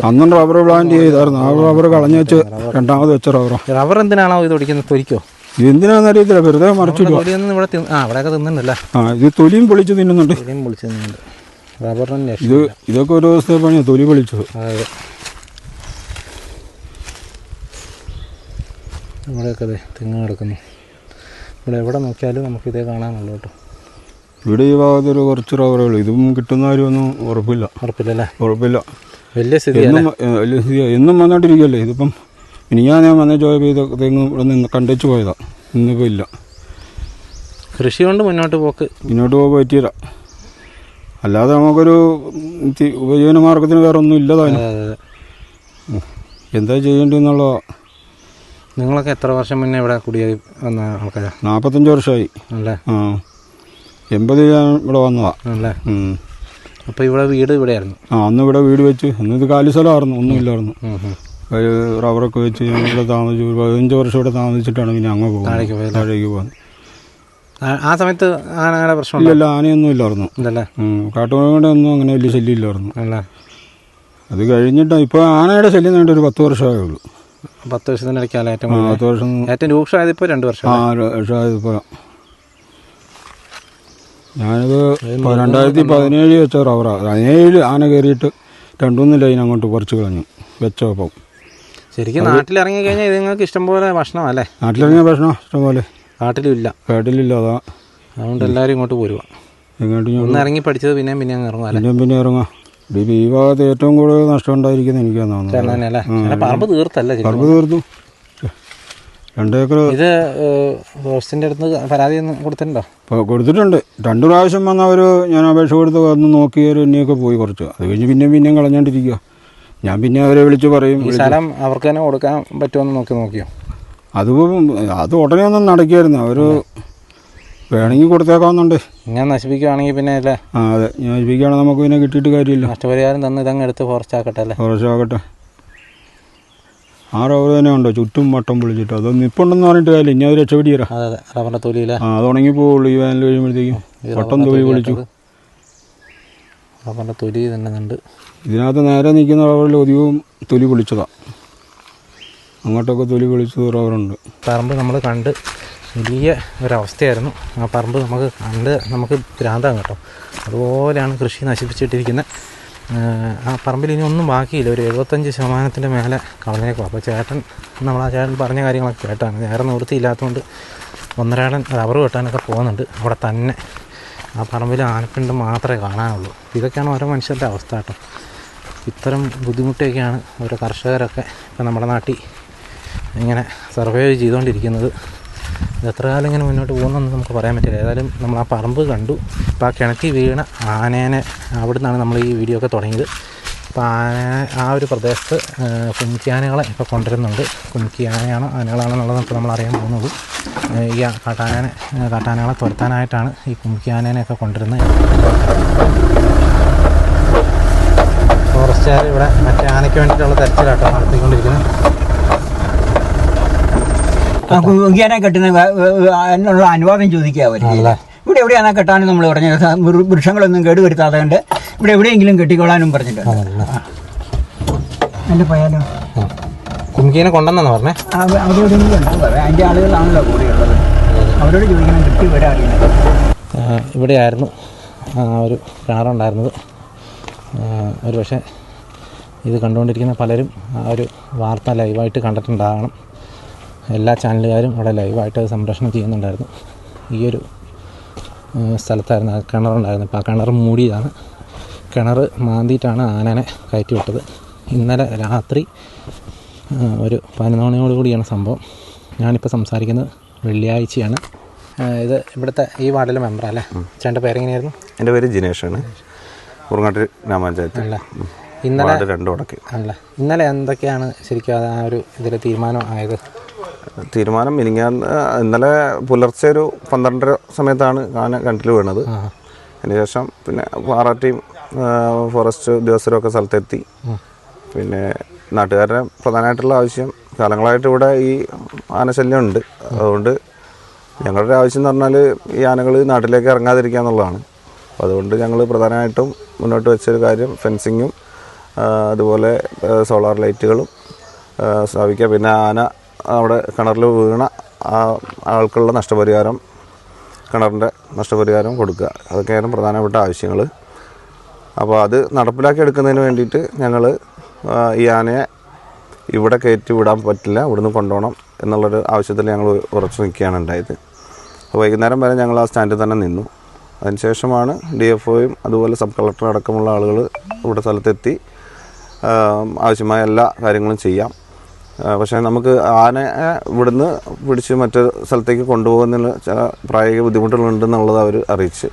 അന്നും റബ്ബർ പ്ലാന്റ് ചെയ്തായിരുന്നു. ആ റബ്ബർ കളഞ്ഞു വെച്ച് രണ്ടാമത് വെച്ച റബ്ബർ എന്തിനാണോ ഇത് ഒടിക്കുന്നത്? തൊലിക്കോ? എന്തിനാന്ന് അറിയത്തില്ല, വെറുതെ മറിച്ചിടുക. ഇവിടെയൊക്കെ തിന്നുന്നുണ്ടല്ലേ? ഇത് തൊലിയും പൊളിച്ച് തിന്നുന്നുണ്ട്. ഇതൊക്കെ ഒരു ദിവസത്തെ പണിയാണ്, തൊലി പൊളിച്ചത്. ഇവിടെയൊക്കെ തെങ്ങ് കിടക്കുന്നു. ഇവിടെ എവിടെ നോക്കിയാലും നമുക്കിതേ കാണാനുള്ളൂ കേട്ടോ. ഇവിടെ ഈ ഭാഗത്തൊരു കുറച്ച് റബ്ബറുള്ളൂ. ഇതും കിട്ടുന്നവരൊന്നും ഉറപ്പില്ല. വലിയ സ്ഥിതി എന്നും വന്നോണ്ടിരിക്കുകയല്ലേ. ഇതിപ്പം ഇനി ഞാൻ വന്ന ചോദിച്ചപ്പോൾ ഇത് തെങ്ങ് ഇവിടെ നിന്ന് കണ്ടു പോയതാ. ഇന്നിപ്പോൾ ഇല്ല. കൃഷി കൊണ്ട് മുന്നോട്ട് പോക്ക് പറ്റിയില്ല. അല്ലാതെ നമുക്കൊരു ഉപജീവന മാർഗത്തിന് വേറെ ഒന്നും ഇല്ലതാനും. എന്താ ചെയ്യേണ്ടതെന്നുള്ള. നിങ്ങളൊക്കെ എത്ര വർഷം മുന്നേ ഇവിടെ കുടിയായി വന്ന ആൾക്കാരാ? 45 വർഷമായി. അല്ലേ? 80 ഞാൻ ഇവിടെ വന്നതാ. അല്ലേ? അപ്പോൾ ഇവിടെ വീട് ഇവിടെയായിരുന്നു? അന്ന് ഇവിടെ വീട് വെച്ച്. അന്ന് ഇത് കാലി സ്ഥലമായിരുന്നു, ഒന്നുമില്ലായിരുന്നു. റബ്ബറൊക്കെ വെച്ച് ഞാൻ ഇവിടെ താമസിച്ചു. 15 വർഷം ഇവിടെ താമസിച്ചിട്ടാണ് പിന്നെ അങ്ങ് പോകുന്നത്, താഴേക്ക് പോകുന്നത്. ആ സമയത്ത് ആനയുടെ പ്രശ്നം ഇല്ല, ആനയൊന്നും ഇല്ലായിരുന്നു. കാട്ടുമൃഗങ്ങളുടെ ഒന്നും അങ്ങനെ വലിയ ശല്യം ഇല്ലായിരുന്നു. അത് കഴിഞ്ഞിട്ട് ഇപ്പോൾ ആനയുടെ ശല്യം കഴിഞ്ഞിട്ട് ഒരു 10 വർഷമേ ഉള്ളൂ. 10 വർഷത്തിൻ്റെ ഇടയ്ക്കാണ് 10 വർഷം ഏറ്റവും രൂക്ഷമായത് ഇപ്പോൾ 2 വർഷം. വർഷമായതിപ്പോൾ ഞാനിത് 2017 വെച്ച റബ്ബറാണ്. 17 ആന കയറിയിട്ട് 2-3 ലൈൻ അങ്ങോട്ട് പറിച്ച് കളഞ്ഞു വെച്ചപ്പം. ശരിക്കും നാട്ടിലിറങ്ങി കഴിഞ്ഞാൽ ഇത് നിങ്ങൾക്ക് ഇഷ്ടംപോലെ ഭക്ഷണമല്ലേ? നാട്ടിലിറങ്ങിയ ഭക്ഷണം ഇഷ്ടംപോലെ. കാട്ടിലില്ല. അതാ. അതുകൊണ്ട് എല്ലാവരും ഇങ്ങോട്ട് പോരുക. ഒന്ന് ഇറങ്ങി പഠിച്ചത് പിന്നെ അങ്ങ് ഇറങ്ങാം. പിന്നെ ഇറങ്ങാം. ഈ ഭാഗത്ത് ഏറ്റവും കൂടുതൽ നഷ്ടം ഉണ്ടായിരിക്കുന്നത് എനിക്കാണ് തോന്നുന്നത്. പറമ്പ് തീർത്തല്ലേ? പറമ്പ് തീർത്തു. 2 ഏക്കർ. ഇത് ഫോറസ്റ്റിൻ്റെ അടുത്ത് പരാതി കൊടുത്തിട്ടുണ്ടോ? കൊടുത്തിട്ടുണ്ട്. 2 പ്രാവശ്യം വന്നവർ ഞാൻ അപേക്ഷ കൊടുത്ത് വന്ന് നോക്കിയവർ എന്നെയൊക്കെ പോയി കുറച്ച്. അത് കഴിഞ്ഞ് പിന്നെയും കളഞ്ഞോണ്ടിരിക്കുക. ഞാൻ പിന്നെ അവരെ വിളിച്ച് പറയും. ഈ സ്ഥലം അവർക്ക് തന്നെ കൊടുക്കാൻ പറ്റുമെന്ന് നോക്കിയോ? അത് ഉടനെ ഒന്നും നടക്കുകയായിരുന്നു. അവർ വേണമെങ്കിൽ കൊടുത്തേക്കാവുന്നുണ്ട്. ഞാൻ നശിപ്പിക്കുകയാണെങ്കിൽ പിന്നെ അല്ലേ? അതെ, നശിപ്പിക്കുകയാണെങ്കിൽ നമുക്ക് പിന്നെ കിട്ടിയിട്ട് കാര്യമില്ല. നഷ്ടപരിഹാരം തന്ന് ഇതങ്ങ് എടുത്ത് ഫോറസ്റ്റ് ആക്കട്ടെ അല്ലേ? ഫോറസ്റ്റ് ആക്കട്ടെ. ആ റബ്ബർ തന്നെ ഉണ്ടോ ചുറ്റും വട്ടം പൊളിച്ചിട്ട്. അതൊന്നും ഇപ്പം ഉണ്ടെന്ന് പറഞ്ഞിട്ട് കാര്യമില്ല. ഇനി അത് രക്ഷപ്പെടിയരാ. അതെ, റബ്ബറിൻ്റെ തൊലിയില്ലേ? അത് ഉണങ്ങി പോവുള്ളൂ. ഈ വേനൽ കഴിയുമ്പോഴത്തേക്കും വട്ടം തൊലി പൊളിച്ചു. റബ്ബറിൻ്റെ തൊലി തന്നെ ഉണ്ട്. ഇതിനകത്ത് നേരെ നിൽക്കുന്ന റബ്ബറിൽ അധികവും തൊലി പൊളിച്ചതാണ്. അങ്ങോട്ടൊക്കെ തൊലി പൊളിച്ചത് റബ്ബറുണ്ട്. പറമ്പ് നമ്മൾ കണ്ട് വലിയ ഒരവസ്ഥയായിരുന്നു. ആ പറമ്പ് നമുക്ക് ഭ്രാന്താണ് കേട്ടോ. അതുപോലെയാണ് കൃഷി നശിപ്പിച്ചിട്ടിരിക്കുന്നത്. ആ പറമ്പിൽ ഇനി ഒന്നും ബാക്കിയില്ല. ഒരു 75% മേലെ കളഞ്ഞേക്കും. അപ്പോൾ ചേട്ടൻ പറഞ്ഞ കാര്യങ്ങളൊക്കെ കേട്ടാണ്. നേരെ നിവൃത്തിയില്ലാത്തതുകൊണ്ട് 1.5 റബ്ബർ വെട്ടാനൊക്കെ പോകുന്നുണ്ട്. അവിടെ തന്നെ ആ പറമ്പിൽ ആനപ്പിണ്ട് മാത്രമേ കാണാനുള്ളൂ. ഇതൊക്കെയാണ് ഓരോ മനുഷ്യരുടെ അവസ്ഥ കേട്ടോ. ഇത്തരം ബുദ്ധിമുട്ടൊക്കെയാണ് ഓരോ കർഷകരൊക്കെ ഇപ്പം നമ്മുടെ നാട്ടിൽ ഇങ്ങനെ സർവൈവ് ചെയ്തുകൊണ്ടിരിക്കുന്നത്. ഇത് എത്ര കാലം ഇങ്ങനെ മുന്നോട്ട് പോകുന്നതെന്ന് നമുക്ക് പറയാൻ പറ്റില്ല. ഏതായാലും നമ്മൾ ആ പറമ്പ് കണ്ടു. ഇപ്പോൾ ആ കിണറ്റിൽ വീണ ആനേനെ അവിടെ നിന്നാണ് നമ്മൾ ഈ വീഡിയോ ഒക്കെ തുടങ്ങിയത്. അപ്പോൾ ആ ഒരു പ്രദേശത്ത് കുഞ്ഞിയാനകളെ ഇപ്പോൾ കൊണ്ടുവരുന്നുണ്ട്. കുഞ്ഞിയാനയാണോ ആനകളാണെന്നുള്ളത് ഇപ്പോൾ നമ്മൾ അറിയാൻ പോകുന്നുള്ളൂ. ഈ കാട്ടാനകളെ തുരത്താനായിട്ടാണ് ഈ കുഞ്ഞിയാനേനെയൊക്കെ കൊണ്ടുവരുന്നത്. ഫോറസ്റ്റുകാർ ഇവിടെ മറ്റേ ആനയ്ക്ക് വേണ്ടിയിട്ടുള്ള തെരച്ചിലാട്ടോ നടത്തിക്കൊണ്ടിരിക്കുന്നത്. കുങ്കിയാനെ കെട്ടുന്ന അതിനുള്ള അനുവാദം ചോദിക്കുക അവർ. ഇവിടെ എവിടെയാണ് കെട്ടാനും നമ്മൾ പറഞ്ഞത്. വൃക്ഷങ്ങളൊന്നും കേടുവരുത്താതെ കൊണ്ട് ഇവിടെ എവിടെയെങ്കിലും കെട്ടിക്കൊള്ളാനും പറഞ്ഞിട്ടുണ്ട്. എൻ്റെ പോയാലോ കുങ്കിനെ കൊണ്ടെന്നാണ് പറഞ്ഞേ. അവിടെ എവിടെയെങ്കിലും ഉണ്ടാവും. അതിൻ്റെ ആളുകളാണല്ലോ കൂടെയുള്ളത്. അവരോട് ചോദിക്കണം കെട്ടി വരാറില്ല. ഇവിടെയായിരുന്നു ഒരു കിണറുണ്ടായിരുന്നത്. ഒരു പക്ഷേ ഇത് കണ്ടുകൊണ്ടിരിക്കുന്ന പലരും ആ ഒരു വാർത്ത ലൈവായിട്ട് കണ്ടിട്ടുണ്ടാകണം. എല്ലാ ചാനലുകാരും ഇവിടെ ലൈവായിട്ട് അത് സംപ്രേഷണം ചെയ്യുന്നുണ്ടായിരുന്നു. ഈ ഒരു സ്ഥലത്തായിരുന്നു ആ കിണറുണ്ടായിരുന്നത്. ഇപ്പോൾ ആ കിണർ മൂടിയതാണ്. കിണർ മാന്തിയിട്ടാണ് ആനനെ കയറ്റി വിട്ടത്. ഇന്നലെ രാത്രി ഒരു 11 മണിയോടുകൂടിയാണ് സംഭവം. ഞാനിപ്പോൾ സംസാരിക്കുന്നത് വെള്ളിയാഴ്ചയാണ്. ഇത് ഇവിടുത്തെ ഈ വാർഡിലെ മെമ്പറല്ലേ? ചേട്ടൻ്റെ പേരെങ്ങനെയായിരുന്നു? എൻ്റെ പേര് ജിനേഷാണ്. കുറുങ്ങാട്ട് ഗ്രാമപഞ്ചായത്ത് അല്ല. ഇന്നലെ 2 വടക്ക്. അല്ല, ഇന്നലെ എന്തൊക്കെയാണ് ശരിക്കും ആ ഒരു ഇതിൽ തീരുമാനം ആയത്? തീരുമാനം ഇന്നലെ പുലർച്ചെ ഒരു 12:30 സമയത്താണ് ആന കിണറ്റിൽ വീണത്. അതിനുശേഷം പിന്നെ പാറാറ്റിയും ഫോറസ്റ്റ് ഉദ്യോഗസ്ഥരൊക്കെ സ്ഥലത്തെത്തി. പിന്നെ നാട്ടുകാരുടെ പ്രധാനമായിട്ടുള്ള ആവശ്യം, കാലങ്ങളായിട്ട് ഇവിടെ ഈ ആനശല്യം ഉണ്ട്. അതുകൊണ്ട് ഞങ്ങളുടെ ആവശ്യം എന്ന് പറഞ്ഞാൽ ഈ ആനകൾ നാട്ടിലേക്ക് ഇറങ്ങാതിരിക്കുക എന്നുള്ളതാണ്. അപ്പോൾ അതുകൊണ്ട് ഞങ്ങൾ പ്രധാനമായിട്ടും മുന്നോട്ട് വെച്ചൊരു കാര്യം ഫെൻസിങ്ങും അതുപോലെ സോളാർ ലൈറ്റുകളും സ്ഥാപിക്കുക. പിന്നെ ആന അവിടെ കിണറിൽ വീണ ആൾക്കുള്ള നഷ്ടപരിഹാരം, കിണറിൻ്റെ നഷ്ടപരിഹാരം കൊടുക്കുക. അതൊക്കെയാണ് പ്രധാനപ്പെട്ട ആവശ്യങ്ങൾ. അപ്പോൾ അത് നടപ്പിലാക്കി എടുക്കുന്നതിന് വേണ്ടിയിട്ട് ഞങ്ങൾ ഈ ആനയെ ഇവിടെ കയറ്റി വിടാൻ പറ്റില്ല, ഇവിടുന്ന് കൊണ്ടുപോകണം എന്നുള്ളൊരു ആവശ്യത്തിൽ ഞങ്ങൾ ഉറച്ചു നിൽക്കുകയാണ് ഉണ്ടായത്. അപ്പോൾ വൈകുന്നേരം വരെ ഞങ്ങൾ ആ സ്റ്റാൻഡിൽ തന്നെ നിന്നു. അതിനുശേഷമാണ് DFOയും അതുപോലെ സബ് കളക്ടർ അടക്കമുള്ള ആളുകൾ ഇവിടെ സ്ഥലത്തെത്തി ആവശ്യമായ എല്ലാ കാര്യങ്ങളും ചെയ്യാം. പക്ഷേ നമുക്ക് ആനയെ ഇവിടുന്ന് പിടിച്ച് മറ്റൊരു സ്ഥലത്തേക്ക് കൊണ്ടുപോകുന്നതിന് ചില പ്രായോഗിക ബുദ്ധിമുട്ടുകളുണ്ടെന്നുള്ളത് അവർ അറിയിച്ച്.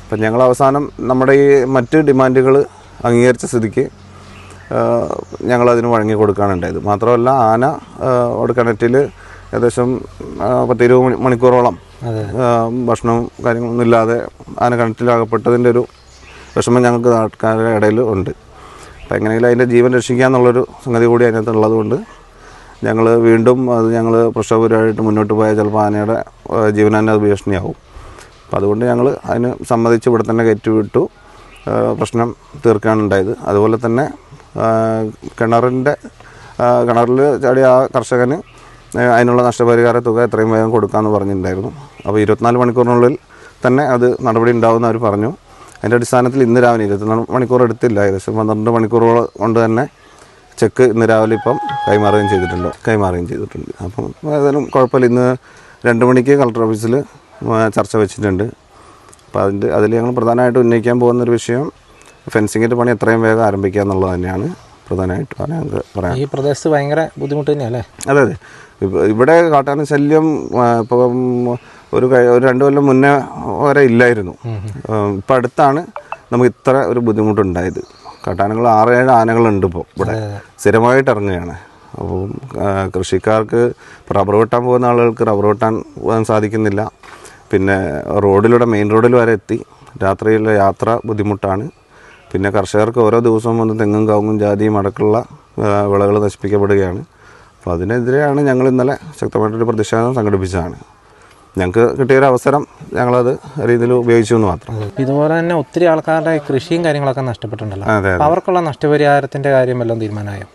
അപ്പം ഞങ്ങൾ അവസാനം നമ്മുടെ ഈ മറ്റ് ഡിമാൻഡുകൾ അംഗീകരിച്ച സ്ഥിതിക്ക് ഞങ്ങളതിന് വഴങ്ങി കൊടുക്കുകയാണ് ഉണ്ടായത്. മാത്രമല്ല ആന അവിടെ കിണറ്റിൽ ഏകദേശം 10-20 മണിക്കൂറോളം ഭക്ഷണവും കാര്യങ്ങളൊന്നും ഇല്ലാതെ ആന കിണറ്റിലാകപ്പെട്ടതിൻ്റെ ഒരു വിഷമം ഞങ്ങൾക്ക് നാട്ടുകാരുടെ ഇടയിൽ ഉണ്ട്. അപ്പം എങ്ങനെയെങ്കിലും അതിൻ്റെ ജീവൻ രക്ഷിക്കുക എന്നുള്ളൊരു സംഗതി കൂടി അതിനകത്തുള്ളത് കൊണ്ട് ഞങ്ങൾ വീണ്ടും അത് ഞങ്ങൾ പ്രശ്നപരമായിട്ട് മുന്നോട്ട് പോയാൽ ചിലപ്പോൾ ആനയുടെ ജീവൻ തന്നെ അത് ഭീഷണിയാവും. അപ്പോൾ അതുകൊണ്ട് ഞങ്ങൾ അതിന് സമ്മതിച്ച് ഇവിടെ തന്നെ കയറ്റി വിട്ടു പ്രശ്നം തീർക്കാനുണ്ടായത്. അതുപോലെ തന്നെ കിണറിൽ ചാടിയ ആ കർഷകന് അതിനുള്ള നഷ്ടപരിഹാര തുക എത്രയും വേഗം കൊടുക്കാമെന്ന് പറഞ്ഞിട്ടുണ്ടായിരുന്നു. അപ്പോൾ 24 മണിക്കൂറിനുള്ളിൽ തന്നെ അത് നടപടി ഉണ്ടാവുമെന്ന് അവർ പറഞ്ഞു. അതിൻ്റെ അടിസ്ഥാനത്തിൽ ഇന്ന് രാവിലെ 24 മണിക്കൂർ എടുത്തില്ല, ഏകദേശം 12 മണിക്കൂറുകൾ കൊണ്ട് തന്നെ ചെക്ക് ഇന്ന് രാവിലെ ഇപ്പം കൈമാറുകയും ചെയ്തിട്ടുണ്ട്. അപ്പം ഏതായാലും കുഴപ്പമില്ല. ഇന്ന് 2 മണിക്ക് കളക്ടർ ഓഫീസിൽ ചർച്ച വെച്ചിട്ടുണ്ട്. അപ്പോൾ അതിൽ ഞങ്ങൾ പ്രധാനമായിട്ട് ഉന്നയിക്കാൻ പോകുന്നൊരു വിഷയം ഫെൻസിങ്ങിൻ്റെ പണി എത്രയും വേഗം ആരംഭിക്കുക എന്നുള്ളത് തന്നെയാണ് പ്രധാനമായിട്ട് ഞങ്ങൾക്ക് പറയാം. ഈ പ്രദേശത്ത് ഭയങ്കര ബുദ്ധിമുട്ട് തന്നെയല്ലേ? അതെ. ഇവിടെ കാട്ടാന ശല്യം ഇപ്പം ഒരു 2 കൊല്ലം മുന്നേ വരെ ഇല്ലായിരുന്നു. ഇപ്പം അടുത്താണ് നമുക്ക് ഇത്ര ഒരു ബുദ്ധിമുട്ടുണ്ടായത്. കാട്ടാനകൾ 6-7 ആനകളുണ്ട് ഇപ്പോൾ ഇവിടെ സ്ഥിരമായിട്ട് ഇറങ്ങുകയാണ്. അപ്പോൾ കൃഷിക്കാർക്ക് റബ്ബർ വെട്ടാൻ പോകുന്ന ആളുകൾക്ക് റബ്ബർ വെട്ടാൻ സാധിക്കുന്നില്ല. പിന്നെ റോഡിലൂടെ മെയിൻ റോഡിൽ വരെ എത്തി രാത്രിയിലെ യാത്ര ബുദ്ധിമുട്ടാണ്. പിന്നെ കർഷകർക്ക് ഓരോ ദിവസവും വന്ന് തെങ്ങും കവുങ്ങും ജാതിയും അടക്കമുള്ള വിളകൾ നശിപ്പിക്കപ്പെടുകയാണ്. അപ്പോൾ അതിനെതിരെയാണ് ഞങ്ങൾ ഇന്നലെ ശക്തമായിട്ടൊരു പ്രതിഷേധം സംഘടിപ്പിച്ചതാണ്. ഞങ്ങൾക്ക് കിട്ടിയൊരു അവസരം ഞങ്ങളത് രീതിയിൽ ഉപയോഗിച്ചു എന്ന് മാത്രം. ഇതുപോലെ തന്നെ ഒത്തിരി ആൾക്കാരുടെ കൃഷിയും കാര്യങ്ങളൊക്കെ നഷ്ടപ്പെട്ടിട്ടുണ്ടല്ലോ. അവർക്കുള്ള നഷ്ടപരിഹാരത്തിൻ്റെ കാര്യം വല്ലതും തീരുമാനമായോ?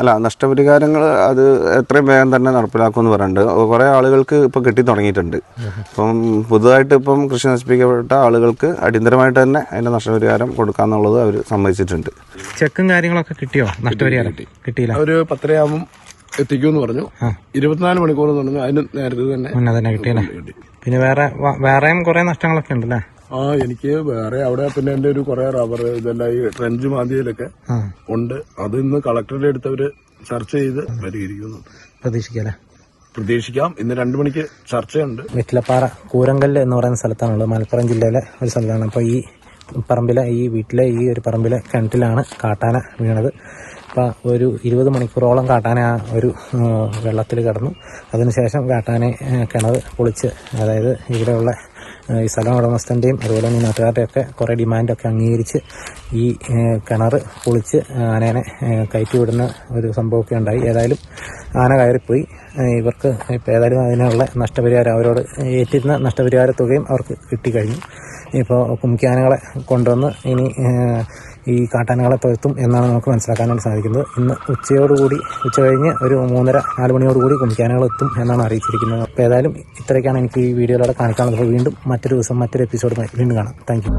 അല്ല, നഷ്ടപരിഹാരങ്ങൾ അത് എത്രയും വേഗം തന്നെ നടപ്പിലാക്കുമെന്ന് പറയുന്നുണ്ട്. കുറേ ആളുകൾക്ക് ഇപ്പോൾ കിട്ടി തുടങ്ങിയിട്ടുണ്ട്. ഇപ്പം പുതുതായിട്ട് ഇപ്പം കൃഷി നശിപ്പിക്കപ്പെട്ട ആളുകൾക്ക് അടിയന്തരമായിട്ട് തന്നെ അതിൻ്റെ നഷ്ടപരിഹാരം കൊടുക്കാമെന്നുള്ളത് അവർ സമ്മതിച്ചിട്ടുണ്ട്. ചെക്കും കാര്യങ്ങളൊക്കെ കിട്ടിയോ? നഷ്ടപരിഹാരം കിട്ടിയില്ല. ഒരു 10:30 എത്തിക്കുമെന്ന് പറഞ്ഞു. 24 മണിക്കൂർ തുടങ്ങി അതിന് നേരത്തെ തന്നെ കിട്ടിയല്ലേ? പിന്നെ വേറെയും കുറേ നഷ്ടങ്ങളൊക്കെ ഉണ്ടല്ലേ? എനിക്ക് വേറെ അവിടെ പിന്നെ എന്റെ ഒരു കുറെ റബ്ബർ ഇതെല്ലാം ഈ ട്രെഞ്ച് മാന്തിയിലൊക്കെ ഉണ്ട്. അത് ഇന്ന് കളക്ടറുടെ അടുത്തവര് ചർച്ച ചെയ്ത് പരിഹരിക്കുന്നു. പ്രതീക്ഷിക്കാം. ഇന്ന് 2 മണിക്ക് ചർച്ചയുണ്ട്. വെറ്റിലപ്പാറ കൂരംകല്ല് എന്ന് പറയുന്ന സ്ഥലത്താണുള്ളത്. മലപ്പുറം ജില്ലയിലെ ഒരു സ്ഥലത്താണ്. അപ്പോൾ ഈ പറമ്പിലെ ഈ വീട്ടിലെ ഈ ഒരു പറമ്പിലെ കിണറ്റിലാണ് കാട്ടാന വീണത്. അപ്പോൾ ഒരു 20 മണിക്കൂറോളം കാട്ടാന ആ ഒരു വെള്ളത്തിൽ കിടന്നു. അതിനുശേഷം കാട്ടാനെ കിണർ പൊളിച്ച്, അതായത് ഇവിടെയുള്ള ഈ സ്ഥലം ഉടമസ്ഥൻ്റെയും അതുപോലെ തന്നെ നാട്ടുകാരുടെയൊക്കെ കുറേ ഡിമാൻഡൊക്കെ അംഗീകരിച്ച് ഈ കിണർ പൊളിച്ച് ആനേനെ കയറ്റി വിടുന്ന ഒരു സംഭവമൊക്കെ ഉണ്ടായി. ഏതായാലും ആന കയറിപ്പോയി. ഇവർക്ക് ഇപ്പോൾ ഏതായാലും അതിനുള്ള നഷ്ടപരിഹാരം, അവരോട് ഏറ്റിരുന്ന നഷ്ടപരിഹാര തുകയും അവർക്ക് കിട്ടിക്കഴിഞ്ഞു. ഇപ്പോൾ കുംക്കിയാനകളെ കൊണ്ടുവന്ന് ഇനി ഈ കാട്ടാനകളെ തുരത്തും എന്നാണ് നമുക്ക് മനസ്സിലാക്കാനായിട്ട് സാധിക്കുന്നത്. ഇന്ന് ഉച്ച കഴിഞ്ഞ് ഒരു 3:30-4 മണിയോടുകൂടി കുംക്കിയാനകൾ എത്തും എന്നാണ് അറിയിച്ചിരിക്കുന്നത്. അപ്പോൾ ഏതായാലും ഇത്രയൊക്കെയാണ് എനിക്ക് ഈ വീഡിയോയിലൂടെ കാണിക്കാനുള്ളത്. വീണ്ടും മറ്റൊരു ദിവസം മറ്റൊരു എപ്പിസോഡുമായി വീണ്ടും കാണാം. Thank you.